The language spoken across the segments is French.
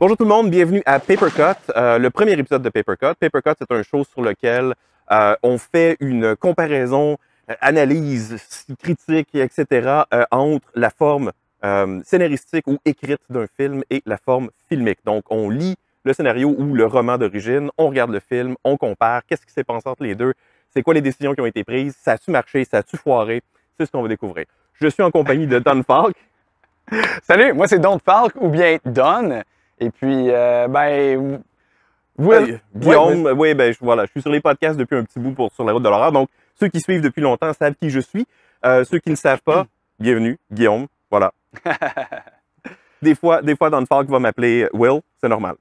Bonjour tout le monde, bienvenue à Paper Cut, le premier épisode de Paper Cut. Paper Cut, c'est un show sur lequel on fait une comparaison, analyse, critique, etc. Entre la forme scénaristique ou écrite d'un film et la forme filmique. Donc, on lit le scénario ou le roman d'origine, on regarde le film, on compare, qu'est-ce qui s'est passé entre les deux, c'est quoi les décisions qui ont été prises, ça a-tu marché, ça a-tu foiré, c'est ce qu'on va découvrir. Je suis en compagnie de Don Falk. Salut, moi c'est Don Falk ou bien Don. Et puis, Will. Guillaume, oui, voilà, je suis sur les podcasts depuis un petit bout sur la route de l'horreur. Donc, ceux qui suivent depuis longtemps savent qui je suis. Ceux qui ne le savent pas, bienvenue, Guillaume, voilà. Des fois, Don Falk va m'appeler Will, c'est normal.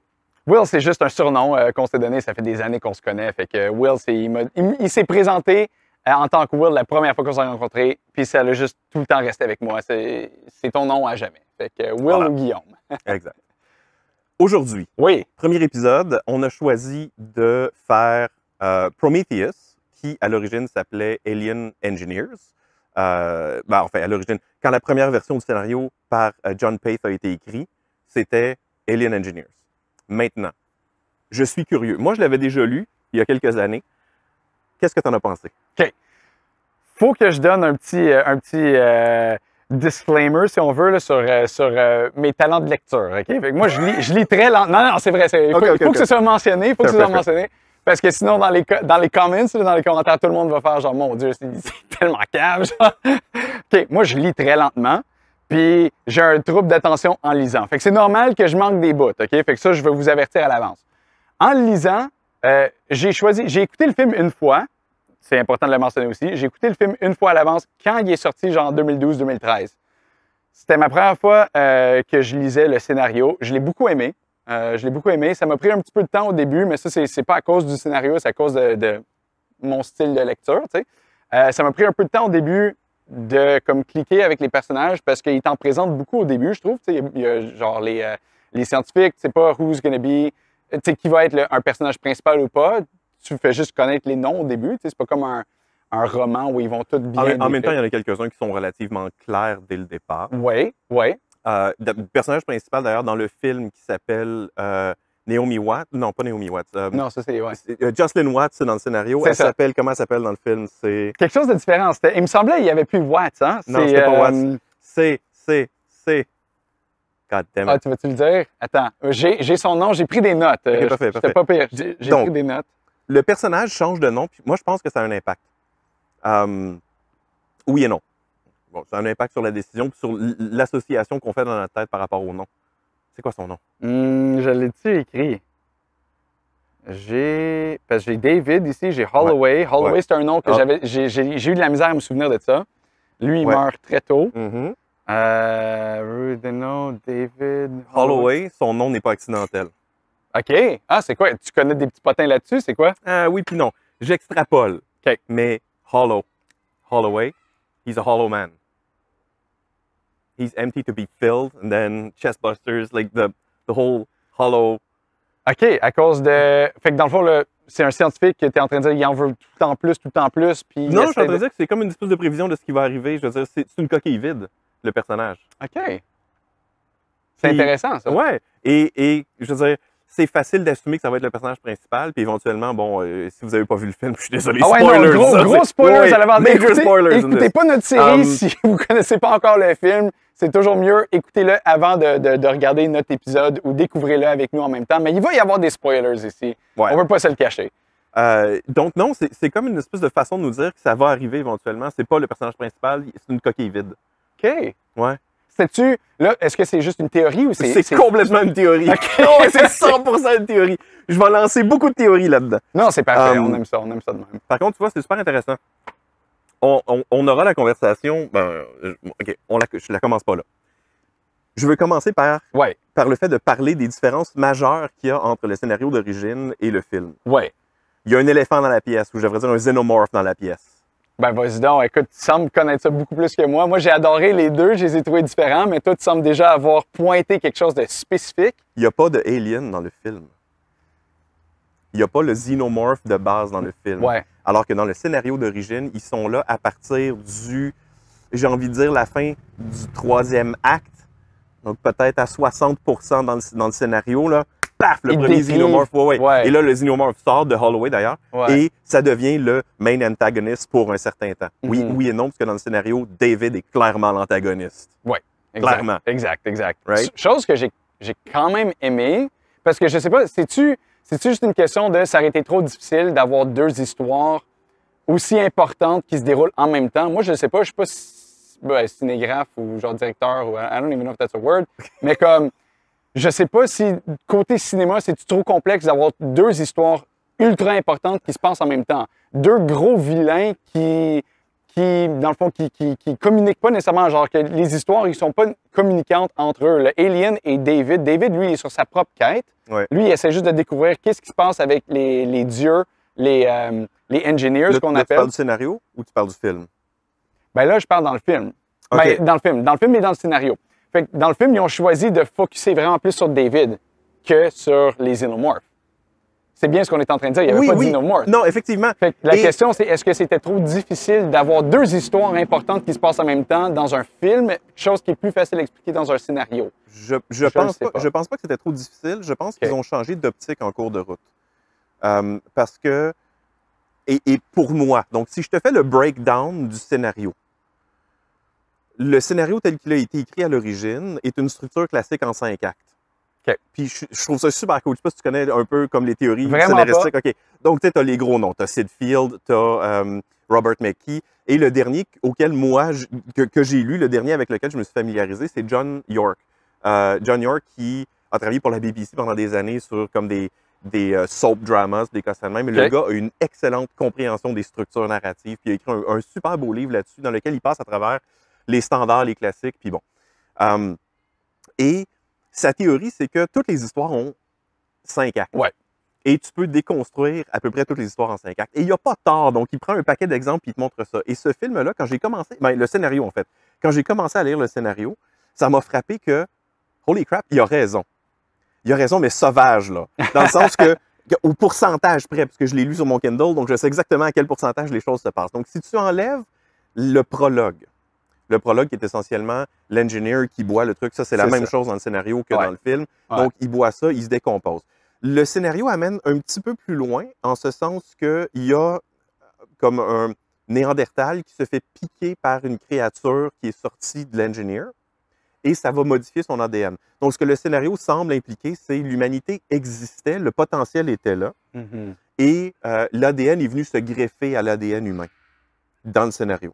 Will, c'est juste un surnom qu'on s'est donné, ça fait des années qu'on se connaît. Fait que Will, il s'est présenté en tant que Will la première fois qu'on s'est rencontrés, puis ça a juste tout le temps resté avec moi. C'est ton nom à jamais. Fait que Will voilà. ou Guillaume. Exact. Aujourd'hui, oui. Premier épisode, on a choisi de faire Prometheus, qui à l'origine s'appelait Alien Engineers. Enfin, à l'origine, quand la première version du scénario par John Pace a été écrit, c'était Alien Engineers. Maintenant, je suis curieux. Moi, je l'avais déjà lu il y a quelques années. Qu'est-ce que tu en as pensé? OK. Faut que je donne un petit disclaimer, si on veut, là, sur mes talents de lecture. OK? Fait que moi, je lis très lentement. Non, c'est vrai. Il faut que ce soit mentionné. Parce que sinon, dans les comments, dans les commentaires, tout le monde va faire genre, mon Dieu, c'est tellement cave. OK, moi, je lis très lentement. Puis, j'ai un trouble d'attention en lisant. Fait que c'est normal que je manque des bouts. OK? Fait que ça, je vais vous avertir à l'avance. En lisant, j'ai écouté le film une fois. C'est important de le mentionner aussi. J'ai écouté le film une fois à l'avance quand il est sorti, genre en 2012-2013. C'était ma première fois que je lisais le scénario. Je l'ai beaucoup aimé. Ça m'a pris un petit peu de temps au début, mais ça, c'est pas à cause du scénario, c'est à cause de mon style de lecture. Tu sais. Ça m'a pris un peu de temps au début de comme cliquer avec les personnages parce qu'ils t'en présentent beaucoup au début, je trouve. Tu sais, il y a genre les scientifiques, tu sais pas who's gonna be, tu sais, qui va être un personnage principal ou pas. Tu fais juste connaître les noms au début. Tu sais, c'est pas comme un roman où ils vont tous bien. En même temps, il y en a quelques-uns qui sont relativement clairs dès le départ. Oui, oui. Le personnage principal, d'ailleurs, dans le film qui s'appelle Naomi Watts. Non, pas Naomi Watts. Non, ça c'est. Ouais. Jocelyn Watts, c'est dans le scénario. Comment elle s'appelle dans le film? C'est. Quelque chose de différent. Il me semblait qu'il n'y avait plus Watts, hein? Non, c'était pas Watts. C'est. God damn it. Ah, tu veux-tu le dire? Attends. J'ai son nom, j'ai pris des notes. Okay, parfait. Pas pire. J'ai pris des notes. Le personnage change de nom, puis moi, je pense que ça a un impact. Oui et non. Bon, ça a un impact sur la décision, puis sur l'association qu'on fait dans notre tête par rapport au nom. C'est quoi son nom? Je l'ai-tu écrit? Parce que j'ai David ici, j'ai Holloway. Ouais. Holloway, c'est un nom que j'ai eu de la misère à me souvenir de ça. Lui, il meurt très tôt. David. Holloway, son nom n'est pas accidentel. OK. Ah, c'est quoi? Tu connais des petits potins là-dessus? C'est quoi? Oui puis non. J'extrapole. OK. Mais Holloway, he's a hollow man. He's empty to be filled, and then chestbusters, like the whole hollow. OK, à cause de... Fait que dans le fond, c'est un scientifique qui était en train de dire qu'il en veut tout le temps plus, puis... Non, je suis en train de dire que c'est comme une espèce de prévision de ce qui va arriver. Je veux dire, c'est une coquille vide, le personnage. OK. C'est intéressant, ça. Ouais. Et je veux dire, c'est facile d'assumer que ça va être le personnage principal, puis éventuellement, bon, si vous n'avez pas vu le film, je suis désolé, spoilers! Non, gros spoilers à l'avant. Écoutez pas notre série si vous ne connaissez pas encore le film. C'est toujours mieux, écoutez-le avant de regarder notre épisode ou découvrez-le avec nous en même temps. Mais il va y avoir des spoilers ici. Ouais. On ne veut pas se le cacher. Donc non, c'est comme une espèce de façon de nous dire que ça va arriver éventuellement. C'est pas le personnage principal, c'est une coquille vide. OK. Ouais. Là, est-ce que c'est juste une théorie ou c'est... C'est complètement une théorie. Okay. Oh, c'est 100% une théorie. Je vais lancer beaucoup de théories là-dedans. Non, c'est parfait. On aime ça de même. Par contre, tu vois, c'est super intéressant. On aura la conversation. OK, je la commence pas là. Je veux commencer par le fait de parler des différences majeures qu'il y a entre le scénario d'origine et le film. Ouais. Il y a un éléphant dans la pièce, ou je devrais dire un xénomorphe dans la pièce. Ben, vas-y donc. Écoute, tu sembles connaître ça beaucoup plus que moi. Moi, j'ai adoré les deux. Je les ai trouvés différents, mais toi, tu sembles déjà avoir pointé quelque chose de spécifique. Il n'y a pas de alien dans le film. Il n'y a pas le xénomorphe de base dans le film. Ouais. Alors que dans le scénario d'origine, ils sont là à partir j'ai envie de dire, la fin du 3e acte. donc peut-être à 60% dans le scénario, là, paf, le Il premier décrive. Xenomorph. Ouais. Et là, le Xenomorph sort de Holloway, d'ailleurs, et ça devient le main antagoniste pour un certain temps. Oui et non, parce que dans le scénario, David est clairement l'antagoniste. Oui, clairement. Exact. Right? Chose que j'ai quand même aimé, parce que je sais pas, c'est-tu juste une question de ça aurait été trop difficile d'avoir deux histoires aussi importantes qui se déroulent en même temps? Moi, je sais pas, je suis pas cinégraphe ou genre directeur, ou I don't even know if that's a word, mais comme, je sais pas si côté cinéma, c'est trop complexe d'avoir deux histoires ultra importantes qui se passent en même temps. Deux gros vilains qui dans le fond, qui communiquent pas nécessairement, genre que les histoires, ils sont pas communicantes entre eux. Le Alien et David. David, lui, il est sur sa propre quête. Ouais. Lui, il essaie juste de découvrir qu'est-ce qui se passe avec les dieux, les engineers, ce qu'on appelle. Tu parles du scénario ou tu parles du film? Ben là, je parle dans le film. Okay. Ben, dans le film et dans le scénario. Fait que dans le film, ils ont choisi de focusser vraiment plus sur David que sur les Xenomorphs. C'est bien ce qu'on est en train de dire. Il n'y avait pas de Xenomorph. Non, effectivement. Fait que la question, c'est est-ce que c'était trop difficile d'avoir deux histoires importantes qui se passent en même temps dans un film, chose qui est plus facile à expliquer dans un scénario? Je pense pas que c'était trop difficile. Je pense qu'ils ont changé d'optique en cours de route. Parce que, et pour moi, donc si je te fais le breakdown du scénario, le scénario tel qu'il a été écrit à l'origine est une structure classique en 5 actes. Okay. Puis je trouve ça super cool. Je sais pas si tu connais un peu comme les théories Vraiment scénaristiques. pas. OK. Donc, tu as les gros noms. Tu as Sid Field, tu as Robert McKee. Et le dernier auquel moi, que j'ai lu, le dernier avec lequel je me suis familiarisé, c'est John York. John York qui a travaillé pour la BBC pendant des années sur comme des soap dramas, des cas de même. Mais le gars a une excellente compréhension des structures narratives. Puis il a écrit un super beau livre là-dessus dans lequel il passe à travers les standards, les classiques. Puis bon. Et sa théorie, c'est que toutes les histoires ont 5 actes. Ouais. Et tu peux déconstruire à peu près toutes les histoires en 5 actes. Et il n'y a pas tort. Donc, il prend un paquet d'exemples et il te montre ça. Et ce film-là, quand j'ai commencé, le scénario, en fait, quand j'ai commencé à lire le scénario, ça m'a frappé que, holy crap, il a raison. Il a raison, mais sauvage, là. Dans le sens que, au pourcentage près, parce que je l'ai lu sur mon Kindle, donc je sais exactement à quel pourcentage les choses se passent. Donc, si tu enlèves le prologue qui est essentiellement l'engineer qui boit le truc, ça, c'est la même chose dans le scénario que dans le film. Donc, il boit ça, il se décompose. Le scénario amène un petit peu plus loin, en ce sens qu'il y a comme un Néandertal qui se fait piquer par une créature qui est sortie de l'engineer, et ça va modifier son ADN. Donc, ce que le scénario semble impliquer, c'est l'humanité existait, le potentiel était là, et l'ADN est venu se greffer à l'ADN humain dans le scénario.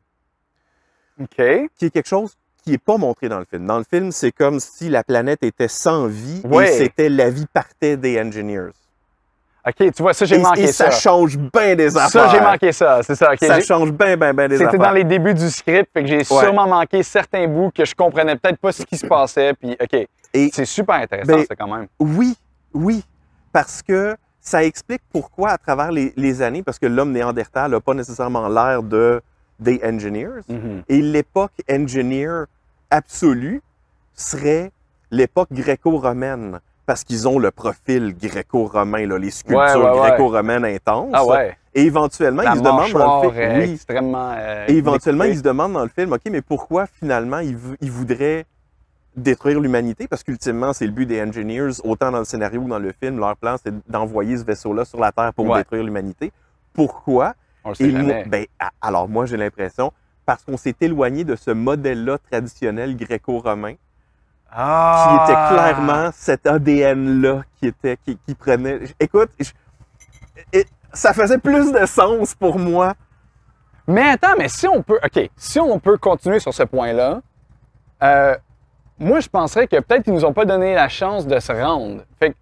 OK. Qui est quelque chose qui n'est pas montré dans le film. Dans le film, c'est comme si la planète était sans vie et c'était la vie partait des engineers. OK, tu vois, ça, j'ai manqué ça. Et ça change bien des affaires. Ça, j'ai manqué ça, c'est ça. Okay, ça change bien des affaires. C'était dans les débuts du script, fait que j'ai sûrement manqué certains bouts que je comprenais peut-être pas ce qui se passait, puis OK. C'est super intéressant, ça, quand même. Oui, parce que ça explique pourquoi, à travers les années, parce que l'homme néandertal n'a pas nécessairement l'air des engineers, et l'époque engineer absolue serait l'époque gréco-romaine, parce qu'ils ont le profil gréco-romain, là, les sculptures gréco-romaines intenses. Ah ouais. Et éventuellement, ils se demandent dans le film... extrêmement... et éventuellement, ils se demandent dans le film, OK, mais pourquoi finalement ils voudraient détruire l'humanité? Parce qu'ultimement, c'est le but des engineers, autant dans le scénario que dans le film, leur plan, c'est d'envoyer ce vaisseau-là sur la Terre pour détruire l'humanité. Pourquoi? On le sait jamais. Alors, moi, j'ai l'impression, parce qu'on s'est éloigné de ce modèle-là traditionnel gréco-romain, qui était clairement cet ADN-là qui prenait... Écoute, ça faisait plus de sens pour moi. Mais attends, mais si on peut continuer sur ce point-là, moi, je penserais que peut-être qu'ils nous ont pas donné la chance de se rendre. Fait que,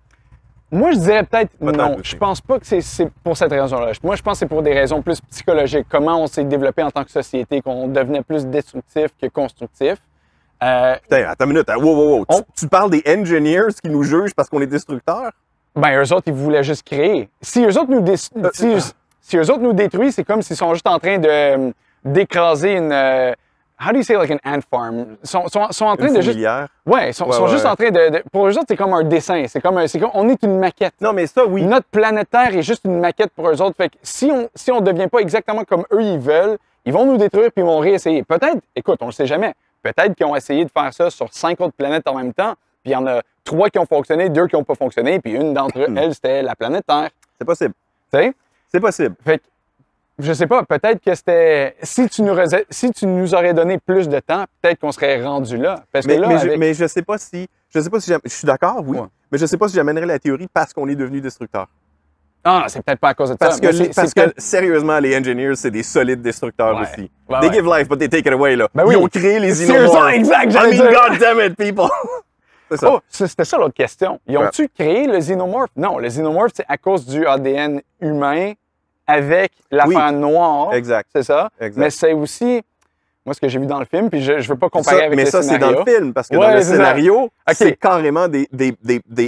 moi, je dirais peut-être non. Je pense pas que c'est pour cette raison-là. Moi, je pense que c'est pour des raisons plus psychologiques. Comment on s'est développé en tant que société, qu'on devenait plus destructif que constructif. Putain, attends une minute. Wow. Tu parles des engineers qui nous jugent parce qu'on est destructeurs? Ben, eux autres, ils voulaient juste créer. Si eux autres nous détruisent, c'est comme s'ils sont juste en train d'écraser une... how do you say like an ant farm? Ils sont en train de juste... Ouais, ils sont juste en train de... Pour eux autres, c'est comme un dessin. C'est comme on est une maquette. Non, mais ça, oui. Notre planète Terre est juste une maquette pour eux autres. Fait que si on devient pas exactement comme eux ils veulent, ils vont nous détruire puis ils vont réessayer. Peut-être, écoute, on le sait jamais. Peut-être qu'ils ont essayé de faire ça sur 5 autres planètes en même temps, puis il y en a 3 qui ont fonctionné, 2 qui n'ont pas fonctionné, puis une d'entre elles, c'était la planète Terre. C'est possible. Tu sais? C'est possible. Fait que, je sais pas, peut-être que c'était... Si tu nous aurais donné plus de temps, peut-être qu'on serait rendu là. Parce que mais je sais pas si... Je suis d'accord, oui, mais je sais pas si j'amènerais la théorie parce qu'on est devenu destructeur. Ah, c'est peut-être pas à cause de parce ça. Parce que sérieusement, les engineers, c'est des solides destructeurs aussi. They give life, but they take it away, là. Ben oui. Ils ont créé les Xenomorphs. Exact, I mean, God damn it, people! C'est ça. Oh, c'était ça l'autre question. Ils ont-tu créé le Xenomorph? Non, le Xenomorph, c'est à cause du ADN humain avec l'affaire noire. Exact. C'est ça. Exact. Mais c'est aussi... Moi, ce que j'ai vu dans le film, puis je ne veux pas comparer avec le scénario. Mais ça, c'est dans le film, parce que dans le scénario, c'est carrément des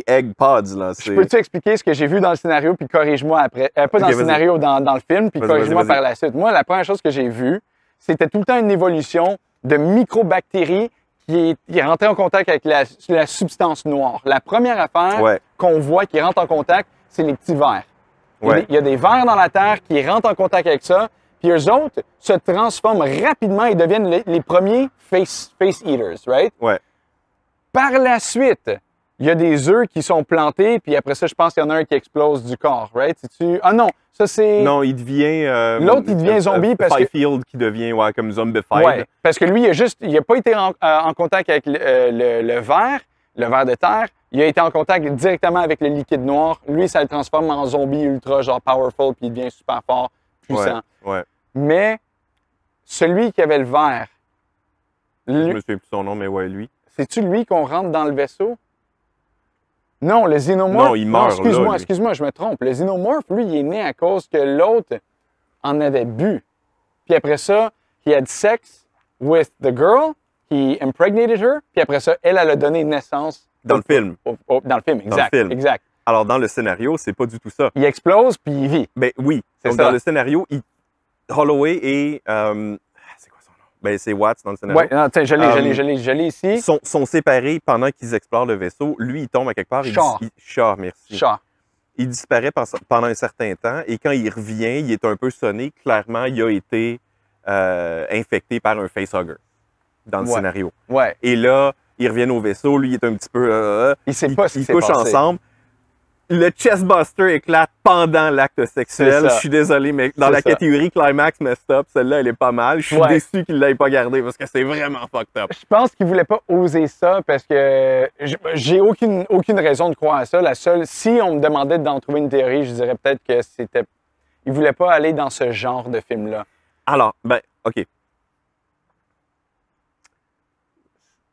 egg pods. Là. Je peux-tu expliquer ce que j'ai vu dans le scénario, puis corrige-moi après? Pas dans le scénario, dans le film, puis corrige-moi par la suite. Moi, la première chose que j'ai vue, c'était tout le temps une évolution de microbactéries qui rentraient en contact avec la substance noire. La première affaire qu'on voit qui rentre en contact, c'est les petits vers. Il y a des vers dans la Terre qui rentrent en contact avec ça, puis eux autres se transforment rapidement et deviennent les premiers face eaters, right? Ouais. Par la suite, il y a des œufs qui sont plantés, puis après ça, je pense qu'il y en a un qui explose du corps, right? Ah non, ça c'est... Non, il devient... L'autre, il devient zombie parce que... Fifield qui devient, comme zombified. Ouais, parce que lui, il n'a pas été en contact avec le ver de terre. Il a été en contact directement avec le liquide noir. Lui, ça le transforme en zombie ultra, genre powerful, puis il devient super fort, puissant. Ouais. Mais celui qui avait le verre... Je me souviens plus son nom, mais lui. C'est-tu lui qu'on rentre dans le vaisseau? Non, le Xenomorph... Non, il meurt excuse-moi, je me trompe. Le Xenomorph, lui, il est né à cause que l'autre en avait bu. Puis après ça, he had sex with the girl, he impregnated her, puis après ça, elle a donné naissance... Dans le film. Dans le film, exact. Exact. Alors, dans le scénario, c'est pas du tout ça. Il explose, puis il vit. Ben oui. Donc, dans le scénario, Holloway et... c'est quoi son nom? Ben, c'est Watts dans le scénario. Oui, je l'ai ici. Sont séparés pendant qu'ils explorent le vaisseau. Lui, il tombe à quelque part. Shaw, merci. Shaw. Il disparaît pendant un certain temps et quand il revient, il est un peu sonné. Clairement, il a été infecté par un facehugger dans le scénario. Ouais. Et là, ils reviennent au vaisseau. Lui, il est un petit peu... il pas ce qui s'est couchent passé. ensemble. Le chestbuster éclate pendant l'acte sexuel. Je suis désolé, mais dans la catégorie climax messed up, celle-là, elle est pas mal. Je suis déçu qu'il ne l'ait pas gardée parce que c'est vraiment fucked up. Je pense qu'il voulait pas oser ça parce que j'ai aucune raison de croire à ça. La seule, si on me demandait d'en trouver une théorie, je dirais peut-être que c'était... Il voulait pas aller dans ce genre de film-là. Alors, OK.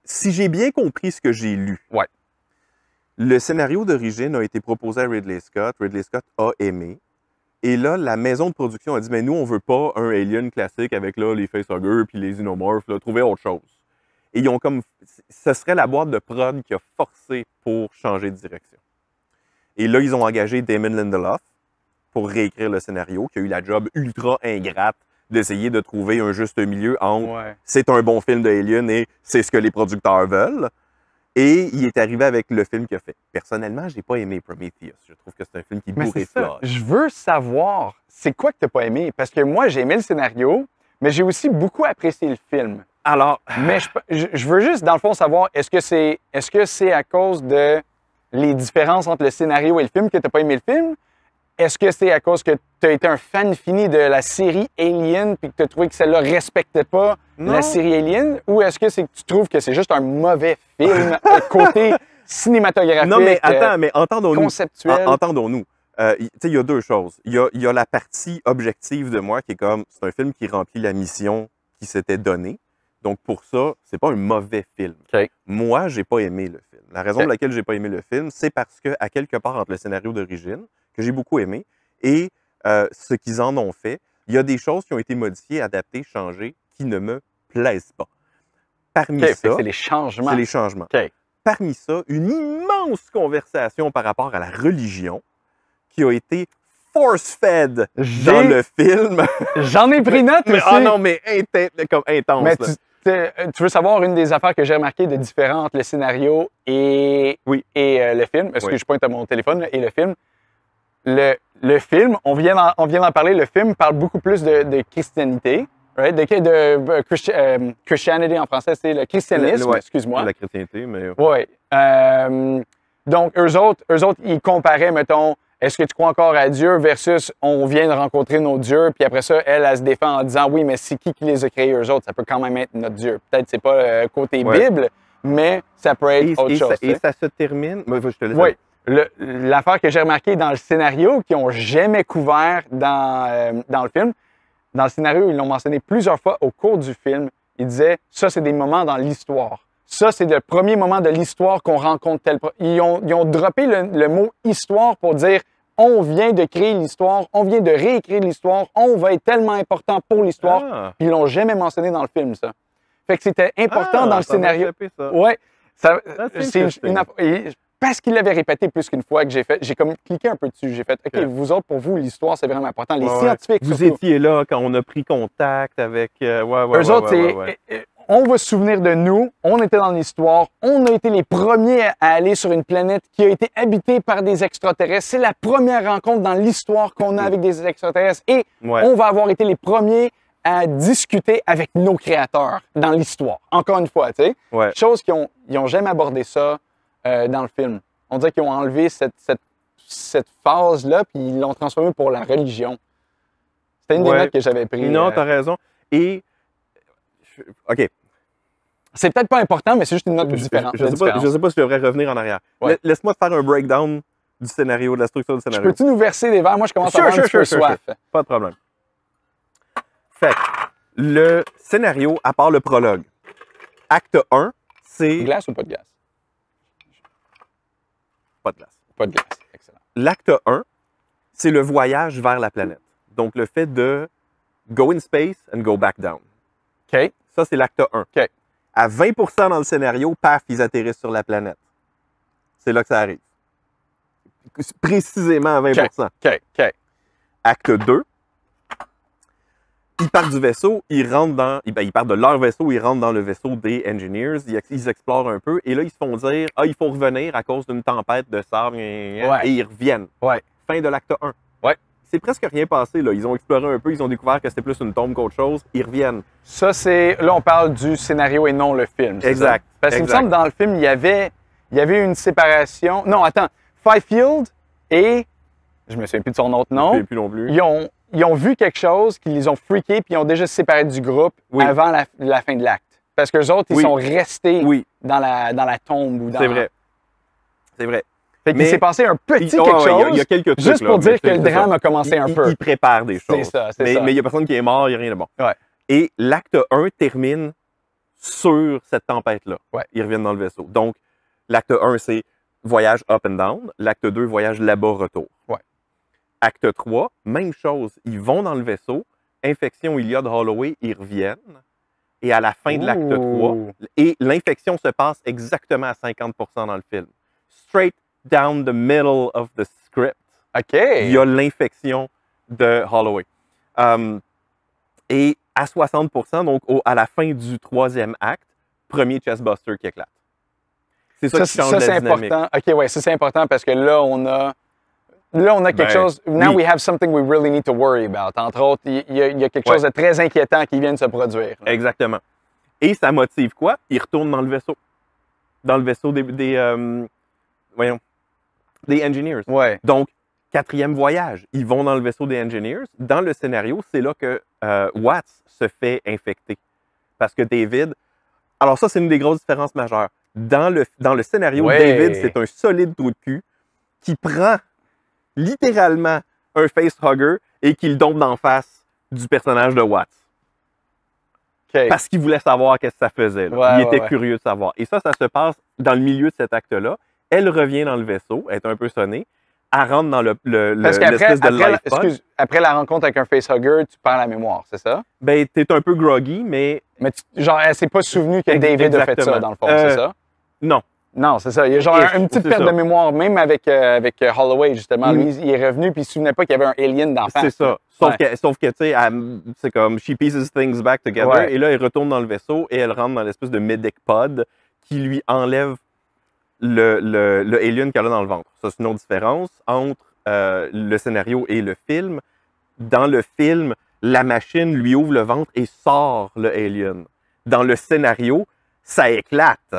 Si j'ai bien compris ce que j'ai lu, le scénario d'origine a été proposé à Ridley Scott. Ridley Scott a aimé. Et là, la maison de production a dit, mais nous, on veut pas un Alien classique avec là, les facehuggers puis les xénomorphes, trouver autre chose. Et ils ont ce serait la boîte de prod qui a forcé pour changer de direction. Et là, ils ont engagé Damon Lindelof pour réécrire le scénario, qui a eu la job ultra ingrate d'essayer de trouver un juste milieu entre c'est un bon film de Alien et c'est ce que les producteurs veulent. Et il est arrivé avec le film qu'il a fait. Personnellement, j'ai pas aimé Prometheus. Je trouve que c'est un film qui bourre et flore. Je veux savoir, c'est quoi que t'as pas aimé? Parce que moi, j'ai aimé le scénario, mais j'ai aussi beaucoup apprécié le film. Alors... Mais je veux juste, dans le fond, savoir, est-ce que c'est à cause de les différences entre le scénario et le film que t'as pas aimé le film? Est-ce que c'est à cause que tu as été un fan fini de la série Alien puis que tu as trouvé que celle-là ne respectait pas la série Alien? Ou est-ce que c'est que tu trouves que c'est juste un mauvais film côté cinématographique, non, mais attends, mais entendons-nous. Conceptuel? Entendons-nous. Il y a deux choses. Il y a la partie objective de moi qui est comme, c'est un film qui remplit la mission qui s'était donnée. Donc, pour ça, c'est pas un mauvais film. Okay. Moi, j'ai pas aimé le film. La raison pour laquelle j'ai pas aimé le film, c'est parce que, à quelque part entre le scénario d'origine, que j'ai beaucoup aimé, et ce qu'ils en ont fait, il y a des choses qui ont été modifiées, adaptées, changées, qui ne me plaisent pas. Parmi ça... C'est les changements. C'est les changements. Okay. Parmi ça, une immense conversation par rapport à la religion qui a été force-fed dans le film. J'en ai pris note aussi. Ah non, mais comme intense. Mais tu veux savoir une des affaires que j'ai remarquées de différent entre le scénario et le film? Est-ce que je pointe à mon téléphone et le film? Le film, on vient d'en parler, le film parle beaucoup plus de christianité, right? Christianity en français, c'est le christianisme, ouais, excuse-moi. La chrétienté, mais... Oui. Donc, eux autres, ils comparaient, mettons, est-ce que tu crois encore à Dieu versus on vient de rencontrer nos dieux, puis après ça, elle se défend en disant oui, mais c'est qui les a créés, eux autres? Ça peut quand même être notre Dieu. Peut-être c'est pas côté Bible, mais ça peut être autre chose. Et ça se termine... Moi, je te laisse. Oui. L'affaire que j'ai remarquée dans le scénario, qu'ils n'ont jamais couvert dans le film, dans le scénario, ils l'ont mentionné plusieurs fois au cours du film. Ils disaient ça, c'est des moments dans l'histoire. Ça, c'est le premier moment de l'histoire qu'on rencontre tel. Ils ont droppé le mot histoire pour dire on vient de créer l'histoire, on vient de réécrire l'histoire, on va être tellement important pour l'histoire. Ah. Puis ils l'ont jamais mentionné dans le film, ça. Fait que c'était important dans le scénario. Oui. Parce qu'il l'avait répété plus qu'une fois que j'ai comme cliqué un peu dessus. J'ai fait, OK, vous autres, pour vous, l'histoire, c'est vraiment important. Les scientifiques, vous étiez là quand on a pris contact avec... Eux autres, on va se souvenir de nous, on était dans l'histoire, on a été les premiers à aller sur une planète qui a été habitée par des extraterrestres. C'est la première rencontre dans l'histoire qu'on a avec des extraterrestres et on va avoir été les premiers à discuter avec nos créateurs dans l'histoire. Encore une fois, tu sais. Chose qu'ils n'ont jamais abordé ça dans le film. On dirait qu'ils ont enlevé cette phase-là puis ils l'ont transformée pour la religion. C'était une des notes que j'avais prises. Non, t'as raison. Et... OK. C'est peut-être pas important, mais c'est juste une note différente. Je ne sais pas si je devrais revenir en arrière. Laisse-moi te faire un breakdown du scénario, de la structure du scénario. Peux-tu nous verser des verres? Moi, je commence à avoir un petit peu soif. Pas de problème. Fait le scénario, à part le prologue. Acte 1, c'est... Glace ou pas de glace? Pas de glace. Pas de glace. Excellent. L'acte 1, c'est le voyage vers la planète. Donc, le fait de go in space and go back down. OK. Ça, c'est l'acte 1. OK. À 20% dans le scénario, paf, ils atterrissent sur la planète. C'est là que ça arrive. Précisément à 20%. OK. Acte 2, ils partent du vaisseau, ils partent de leur vaisseau, ils rentrent dans le vaisseau des engineers, ils explorent un peu, et là, ils se font dire « Ah, il faut revenir à cause d'une tempête de sable, et ils reviennent. Fin de l'acte 1. C'est presque rien passé, là. Ils ont exploré un peu, ils ont découvert que c'était plus une tombe qu'autre chose, ils reviennent. Ça, c'est... Là, on parle du scénario et non le film. Exact. Ça? Parce qu'il me semble que dans le film, il y avait une séparation... Non, attends. Fifield et... Je me souviens plus de son autre nom. Je ne sais plus non plus. Ils ont vu quelque chose qui les ont freakés puis ils ont déjà séparé du groupe avant la fin de l'acte. Parce qu'eux autres, ils sont restés dans la tombe ou dans... C'est vrai. C'est vrai. Mais il s'est passé un petit quelque chose, il y a quelques trucs, juste pour dire que le drame a commencé un peu. Il prépare des choses. C'est ça. Mais il n'y a personne qui est mort, il n'y a rien de bon. Et l'acte 1 termine sur cette tempête-là. Ils reviennent dans le vaisseau. Donc, l'acte 1, c'est voyage up and down. L'acte 2, voyage là-bas, retour. Acte 3, même chose. Ils vont dans le vaisseau. Infection Iliad Holloway, ils reviennent. Et à la fin de l'acte 3, et l'infection se passe exactement à 50% dans le film. Straight down the middle of the script. Il y a l'infection de Holloway. Et à 60%, donc à la fin du troisième acte, premier chestbuster qui éclate. C'est ça qui change la dynamique. Important. OK, ça c'est important parce que là, on a quelque chose. Now we have something we really need to worry about. Entre autres, il y a quelque chose de très inquiétant qui vient de se produire. Exactement. Et ça motive quoi? Ils retournent dans le vaisseau. Dans le vaisseau des engineers. Donc, quatrième voyage, ils vont dans le vaisseau des engineers. Dans le scénario, c'est là que Watts se fait infecter. Parce que David... Alors ça, c'est une des grosses différences majeures. Dans le scénario, David, c'est un solide trou de cul qui prend littéralement un facehugger et qui le dompe d'en face du personnage de Watts. Parce qu'il voulait savoir qu'est-ce que ça faisait. Il était curieux de savoir. Et ça se passe dans le milieu de cet acte-là. Elle revient dans le vaisseau, elle est un peu sonnée. Elle rentre dans l'espèce de life pod. Après la rencontre avec un facehugger, tu perds la mémoire, c'est ça? Ben, t'es un peu groggy, mais... genre, elle s'est pas souvenue que David a fait ça, dans le fond, c'est ça? Non. Non, c'est ça. Il y a genre une petite perte de mémoire, même avec Holloway, justement. Lui, il est revenu puis il ne se souvenait pas qu'il y avait un alien dans la face. C'est ça. Sauf que tu sais, c'est comme « she pieces things back together ». Et là, elle retourne dans le vaisseau et elle rentre dans l'espèce de medic pod qui lui enlève le alien qu'elle a dans le ventre. Ça, c'est une autre différence entre le scénario et le film. Dans le film, la machine lui ouvre le ventre et sort le alien. Dans le scénario, ça éclate.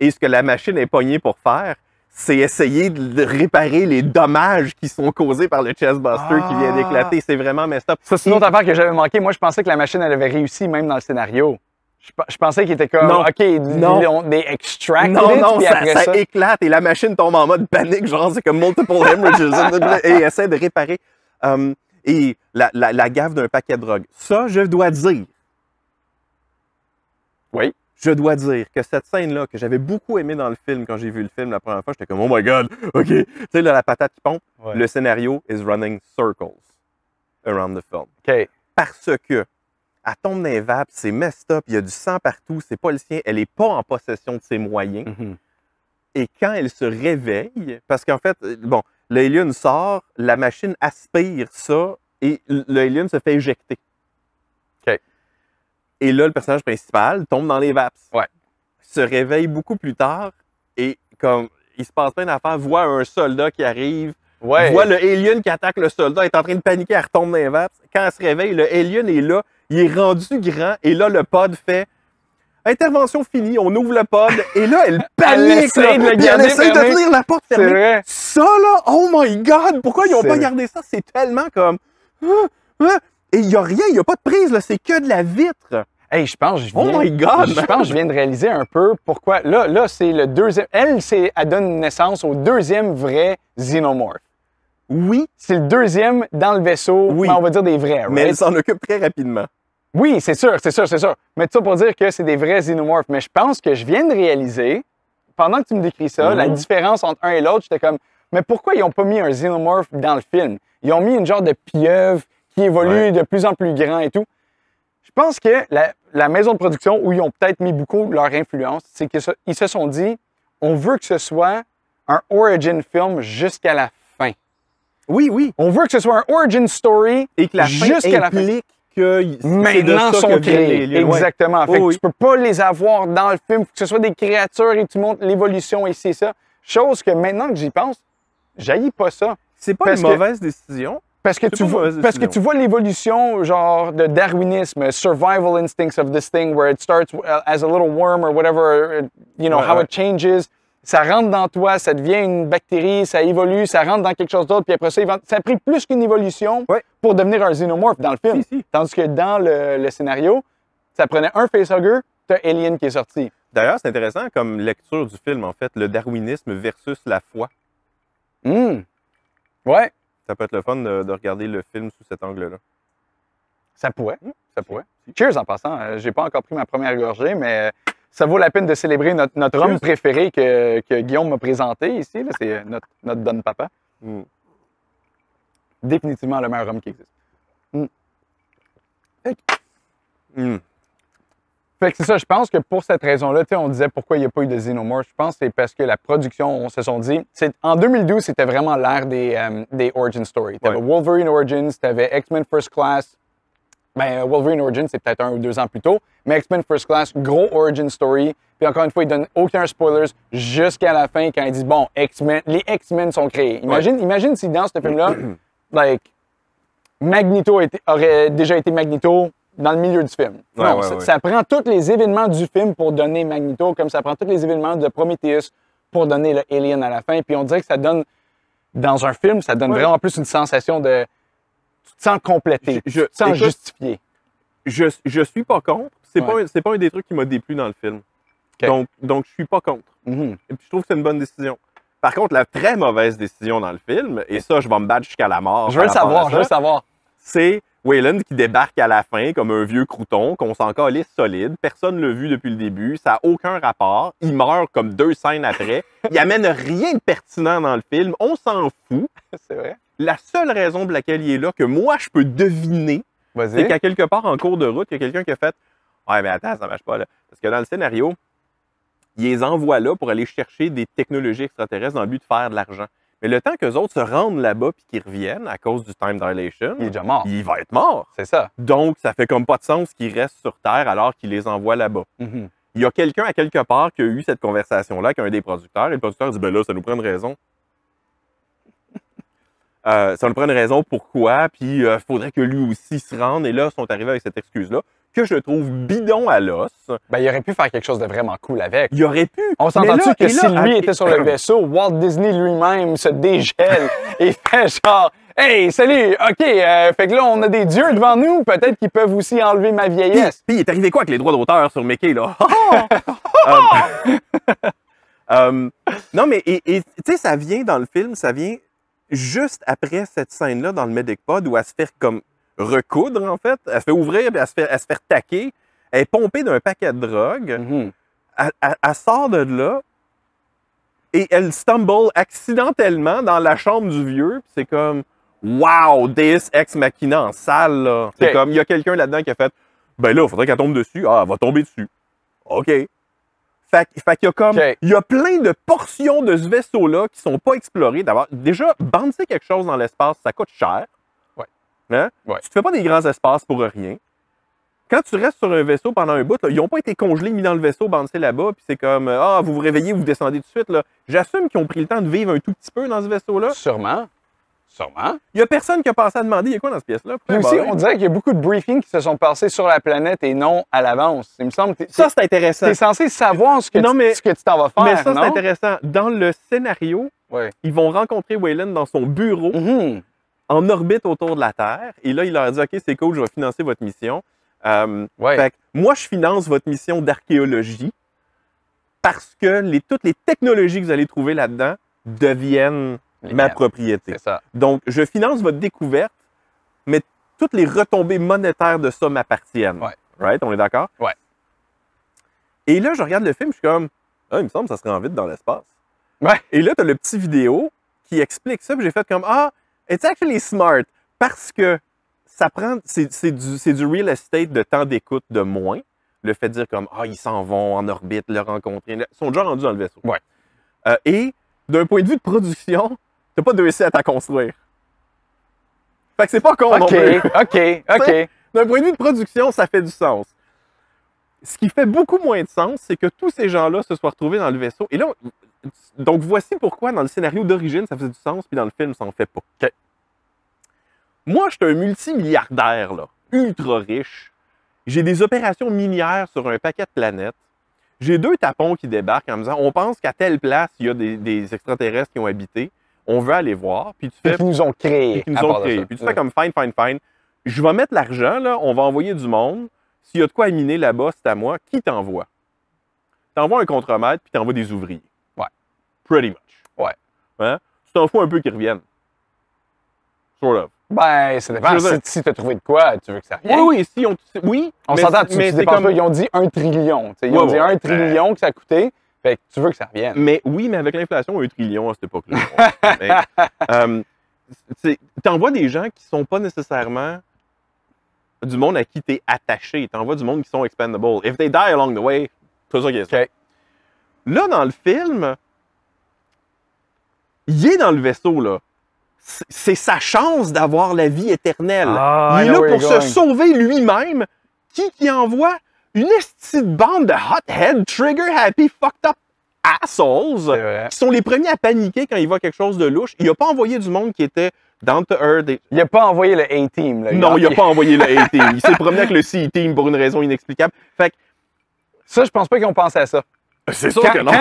Et ce que la machine est pognée pour faire, c'est essayer de réparer les dommages qui sont causés par le chestbuster qui vient d'éclater. C'est vraiment messed up. Ça, c'est une autre affaire que j'avais manqué. Moi, je pensais que la machine, elle avait réussi même dans le scénario. Je pensais qu'il était comme, non, OK, des extracts. Non, ça éclate et la machine tombe en mode panique, genre c'est comme multiple hemorrhages et essaie de réparer. Et la gaffe d'un paquet de drogue. Ça, je dois dire. Oui. Je dois dire que cette scène-là, que j'avais beaucoup aimé dans le film, quand j'ai vu le film la première fois, j'étais comme, oh my God, OK. Tu sais, là, la patate qui pompe, le scénario is running circles around the film. OK. Parce que elle tombe dans les vapes, c'est messed up, il y a du sang partout, c'est pas le sien, elle n'est pas en possession de ses moyens. Et quand elle se réveille, parce qu'en fait, bon, l'alien sort, la machine aspire ça et l'alien se fait éjecter. OK. Et là, le personnage principal tombe dans les vapes. Ouais. Se réveille beaucoup plus tard et comme il se passe plein d'affaires, voit un soldat qui arrive, voit le alien qui attaque le soldat, est en train de paniquer, elle retombe dans les vapes. Quand elle se réveille, le alien est là, il est rendu grand et là, le pod fait intervention finie, on ouvre le pod et là, elle panique. Elle essaie de tenir la porte fermée. Vrai. Ça, là, oh my God, pourquoi ils n'ont pas gardé ça? C'est tellement comme... Et il n'y a rien, il n'y a pas de prise, là, c'est que de la vitre. Hey, je pense que je viens de réaliser un peu pourquoi. Là, c'est le deuxième. Elle donne naissance au deuxième vrai xénomorphe. Oui. C'est le deuxième dans le vaisseau, on va dire des vrais. Mais elle s'en occupe très rapidement. Oui, c'est sûr. Mais tout ça pour dire que c'est des vrais xénomorphes. Mais je pense que je viens de réaliser, pendant que tu me décris ça, la différence entre un et l'autre, j'étais comme, mais pourquoi ils n'ont pas mis un xénomorphe dans le film? Ils ont mis une genre de pieuvre qui évolue de plus en plus grand et tout. Je pense que la maison de production, où ils ont peut-être mis beaucoup leur influence, c'est qu'ils se sont dit, on veut que ce soit un origin film jusqu'à la fin. Oui. On veut que ce soit un origin story et que la jusqu'à la fin. Que maintenant sont créés. Exactement. Fait que tu peux pas les avoir dans le film. Il faut que ce soit des créatures et tu montres l'évolution ici et ça. Chose que maintenant que j'y pense, j'haïs pas ça. C'est pas une mauvaise décision. Parce que tu vois l'évolution genre de darwinisme, survival instincts of this thing where it starts as a little worm or whatever, how it changes. Ça rentre dans toi, ça devient une bactérie, ça évolue, ça rentre dans quelque chose d'autre, puis après ça, ça a pris plus qu'une évolution pour devenir un xénomorphe dans le film. Tandis que dans le scénario, ça prenait un facehugger, t'as Alien qui est sorti. D'ailleurs, c'est intéressant comme lecture du film, en fait, le darwinisme versus la foi. Ouais. Ça peut être le fun de regarder le film sous cet angle-là. Ça pourrait. Cheers en passant. J'ai pas encore pris ma première gorgée, mais ça vaut la peine de célébrer notre homme préféré que Guillaume m'a présenté ici. C'est notre Don Papa. Définitivement le meilleur homme qui existe. Fait que c'est ça, je pense que pour cette raison-là, on disait pourquoi il n'y a pas eu de xénomorphes. Je pense que c'est parce que la production, on se sont dit... En 2012, c'était vraiment l'ère des origin stories. Tu avais Wolverine Origins, tu avais X-Men First Class. Wolverine Origins, c'est peut-être 1 ou 2 ans plus tôt. Mais X-Men First Class, gros origin story. Puis encore une fois, ils donnent aucun spoilers jusqu'à la fin quand ils disent, bon, les X-Men sont créés. Imagine si dans ce film-là, Magneto aurait déjà été Magneto dans le milieu du film. Ça prend tous les événements du film pour donner Magneto, comme ça prend tous les événements de Prometheus pour donner le Alien à la fin. Puis on dirait que ça donne, dans un film, ça donne vraiment plus une sensation de... Tu te sens complété, tu te sens justifié. Je suis pas contre. C'est pas un des trucs qui m'a déplu dans le film. Donc je suis pas contre. Et puis je trouve que c'est une bonne décision. Par contre, la très mauvaise décision dans le film, et ça, je vais me battre jusqu'à la mort. Je veux le savoir. C'est Weyland qui débarque à la fin comme un vieux crouton, qu'on s'en calisse solide. Personne ne l'a vu depuis le début. Ça n'a aucun rapport. Il meurt comme 2 scènes après. Il amène rien de pertinent dans le film. On s'en fout. C'est vrai. La seule raison pour laquelle il est là, que moi, je peux deviner, c'est qu'à quelque part, en cours de route, il y a quelqu'un qui a fait « Ouais, mais attends, ça marche pas, là. » Parce que dans le scénario, il les envoie là pour aller chercher des technologies extraterrestres dans le but de faire de l'argent. Mais le temps qu'eux autres se rendent là-bas puis qu'ils reviennent à cause du time dilation, il est déjà mort. Il va être mort. C'est ça. Donc, ça fait comme pas de sens qu'il reste sur Terre alors qu'il les envoie là-bas. Il y a quelqu'un à quelque part qui a eu cette conversation-là avec un des producteurs et le producteur dit « Ben là, ça nous prend une raison. » Ça nous prend une raison pourquoi, puis il faudrait que lui aussi se rende. Et là, ils sont arrivés avec cette excuse-là, que je trouve bidon à l'os. Ben, il aurait pu faire quelque chose de vraiment cool avec. Il aurait pu. On s'entend-tu que si lui était sur le vaisseau, Walt Disney lui-même se dégèle et fait genre « Hey, salut! OK, fait que là, on a des dieux devant nous, peut-être qu'ils peuvent aussi enlever ma vieillesse. » Puis il est arrivé quoi avec les droits d'auteur sur Mickey, là? Non, mais tu sais, ça vient dans le film, ça vient juste après cette scène-là dans le Medic Pod où elle se fait comme recoudre, en fait. Elle se fait ouvrir, puis elle se fait taquer. Elle est pompée d'un paquet de drogue. Mm-hmm. Elle sort de là et elle stumble accidentellement dans la chambre du vieux. Puis c'est comme, wow, Deus Ex Machina en salle, là. C'est comme, il y a quelqu'un là-dedans qui a fait, ben là, il faudrait qu'elle tombe dessus. Ah, elle va tomber dessus. OK. Fait qu'il y a comme, il y a plein de portions de ce vaisseau-là qui sont pas explorées. D'abord, déjà, bouncer quelque chose dans l'espace, ça coûte cher. Ouais. Hein? Ouais. Tu te fais pas des grands espaces pour rien. Quand tu restes sur un vaisseau pendant un bout, là, ils n'ont pas été congelés, mis dans le vaisseau, bouncer là-bas, puis c'est comme, ah, vous vous réveillez, vous descendez tout de suite. Là. J'assume qu'ils ont pris le temps de vivre un tout petit peu dans ce vaisseau-là. Sûrement. Sûrement. Il y a personne qui a pensé à demander, il y a quoi dans cette pièce-là? Puis aussi, on dirait qu'il y a beaucoup de briefings qui se sont passés sur la planète et non à l'avance. Il me semble que ça, c'est intéressant. Tu es censé savoir ce que tu t'en vas faire, mais ça, non? c'est intéressant. Dans le scénario, ils vont rencontrer Weyland dans son bureau, en orbite autour de la Terre. Et là, il leur dit, OK, c'est cool, je vais financer votre mission. Fait que moi, je finance votre mission d'archéologie parce que toutes les technologies que vous allez trouver là-dedans deviennent ma propriété. C'est ça. Donc, je finance votre découverte, mais toutes les retombées monétaires de ça m'appartiennent. Ouais. Right? On est d'accord? Ouais. Et là, je regarde le film, je suis comme, ah, il me semble que ça serait en vite dans l'espace. Ouais. Et là, tu as le petit vidéo qui explique ça, puis j'ai fait comme, ah, it's actually smart, parce que ça prend, c'est du real estate de temps d'écoute de moins. Le fait de dire comme, ah, ils s'en vont en orbite, le rencontrer. Ils sont déjà rendus dans le vaisseau. Ouais. Et d'un point de vue de production, t'as pas de essais à t'en construire. Fait que c'est pas con non plus. OK. D'un point de vue de production, ça fait du sens. Ce qui fait beaucoup moins de sens, c'est que tous ces gens-là se soient retrouvés dans le vaisseau. Et là, donc voici pourquoi dans le scénario d'origine, ça faisait du sens, puis dans le film, ça en fait pas. Okay. Moi, je suis un multimilliardaire, là, ultra riche. J'ai des opérations minières sur un paquet de planètes. J'ai 2 tapons qui débarquent en me disant, on pense qu'à telle place, il y a des extraterrestres qui ont habité. On veut aller voir. Puis tu fais... Puis qui nous ont créés. Puis tu fais comme, fine. Je vais mettre l'argent, là, on va envoyer du monde. S'il y a de quoi à miner là-bas, c'est à moi. Qui t'envoie? T'envoies un contremaître, puis t'envoies des ouvriers. Ouais. Pretty much. Ouais. Hein? Tu t'en fous un peu qu'ils reviennent. Sort of. Ben, ça dépend. Si tu as trouvé de quoi, tu veux que ça revienne. Oui. On s'entend, tu dépenses pas. Ils ont dit 1 trillion. Ils ont dit 1 trillion que ça a coûté. Fait que tu veux que ça revienne. Mais oui, mais avec l'inflation, 1 trillion à cette époque-là. Tu envoies des gens qui sont pas nécessairement du monde à qui tu es attaché. Tu envoies du monde qui sont expendable. If they die along the way, c'est ça qui est ça. Okay. Là, dans le film, il est dans le vaisseau, là. C'est sa chance d'avoir la vie éternelle. Il est là pour se sauver lui-même. Qui envoie une estie de bande de hothead, trigger-happy, fucked up assholes qui sont les premiers à paniquer quand il voit quelque chose de louche. Il n'a pas envoyé du monde qui était down to earth. Il n'a pas envoyé le A-Team. Non, il n'a pas envoyé le A-Team. Il s'est promené avec le C-Team pour une raison inexplicable. Fait que, ça, je pense pas qu'ils ont pensé à ça. C'est sûr que non.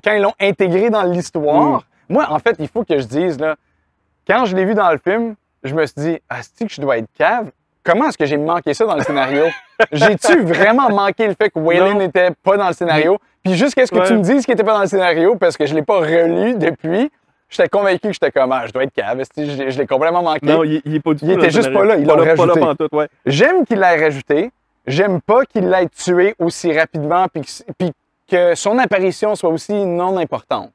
Quand ils l'ont intégré dans l'histoire, moi, en fait, il faut que je dise, là, quand je l'ai vu dans le film, je me suis dit, asti que je dois être cave. Comment est-ce que j'ai manqué ça dans le scénario? J'ai-tu vraiment manqué le fait que Weyland n'était pas dans le scénario? Puis jusqu'à ce que tu me dises qu'il n'était pas dans le scénario, parce que je ne l'ai pas relu depuis, j'étais convaincu que j'étais comme, je dois être cave. Je l'ai complètement manqué. Non, il n'est pas du tout. Il était juste pas là. Il l'a rajouté. Pas là tout, ouais. J'aime qu'il l'ait rajouté. J'aime pas qu'il l'ait tué aussi rapidement puis que son apparition soit aussi non importante.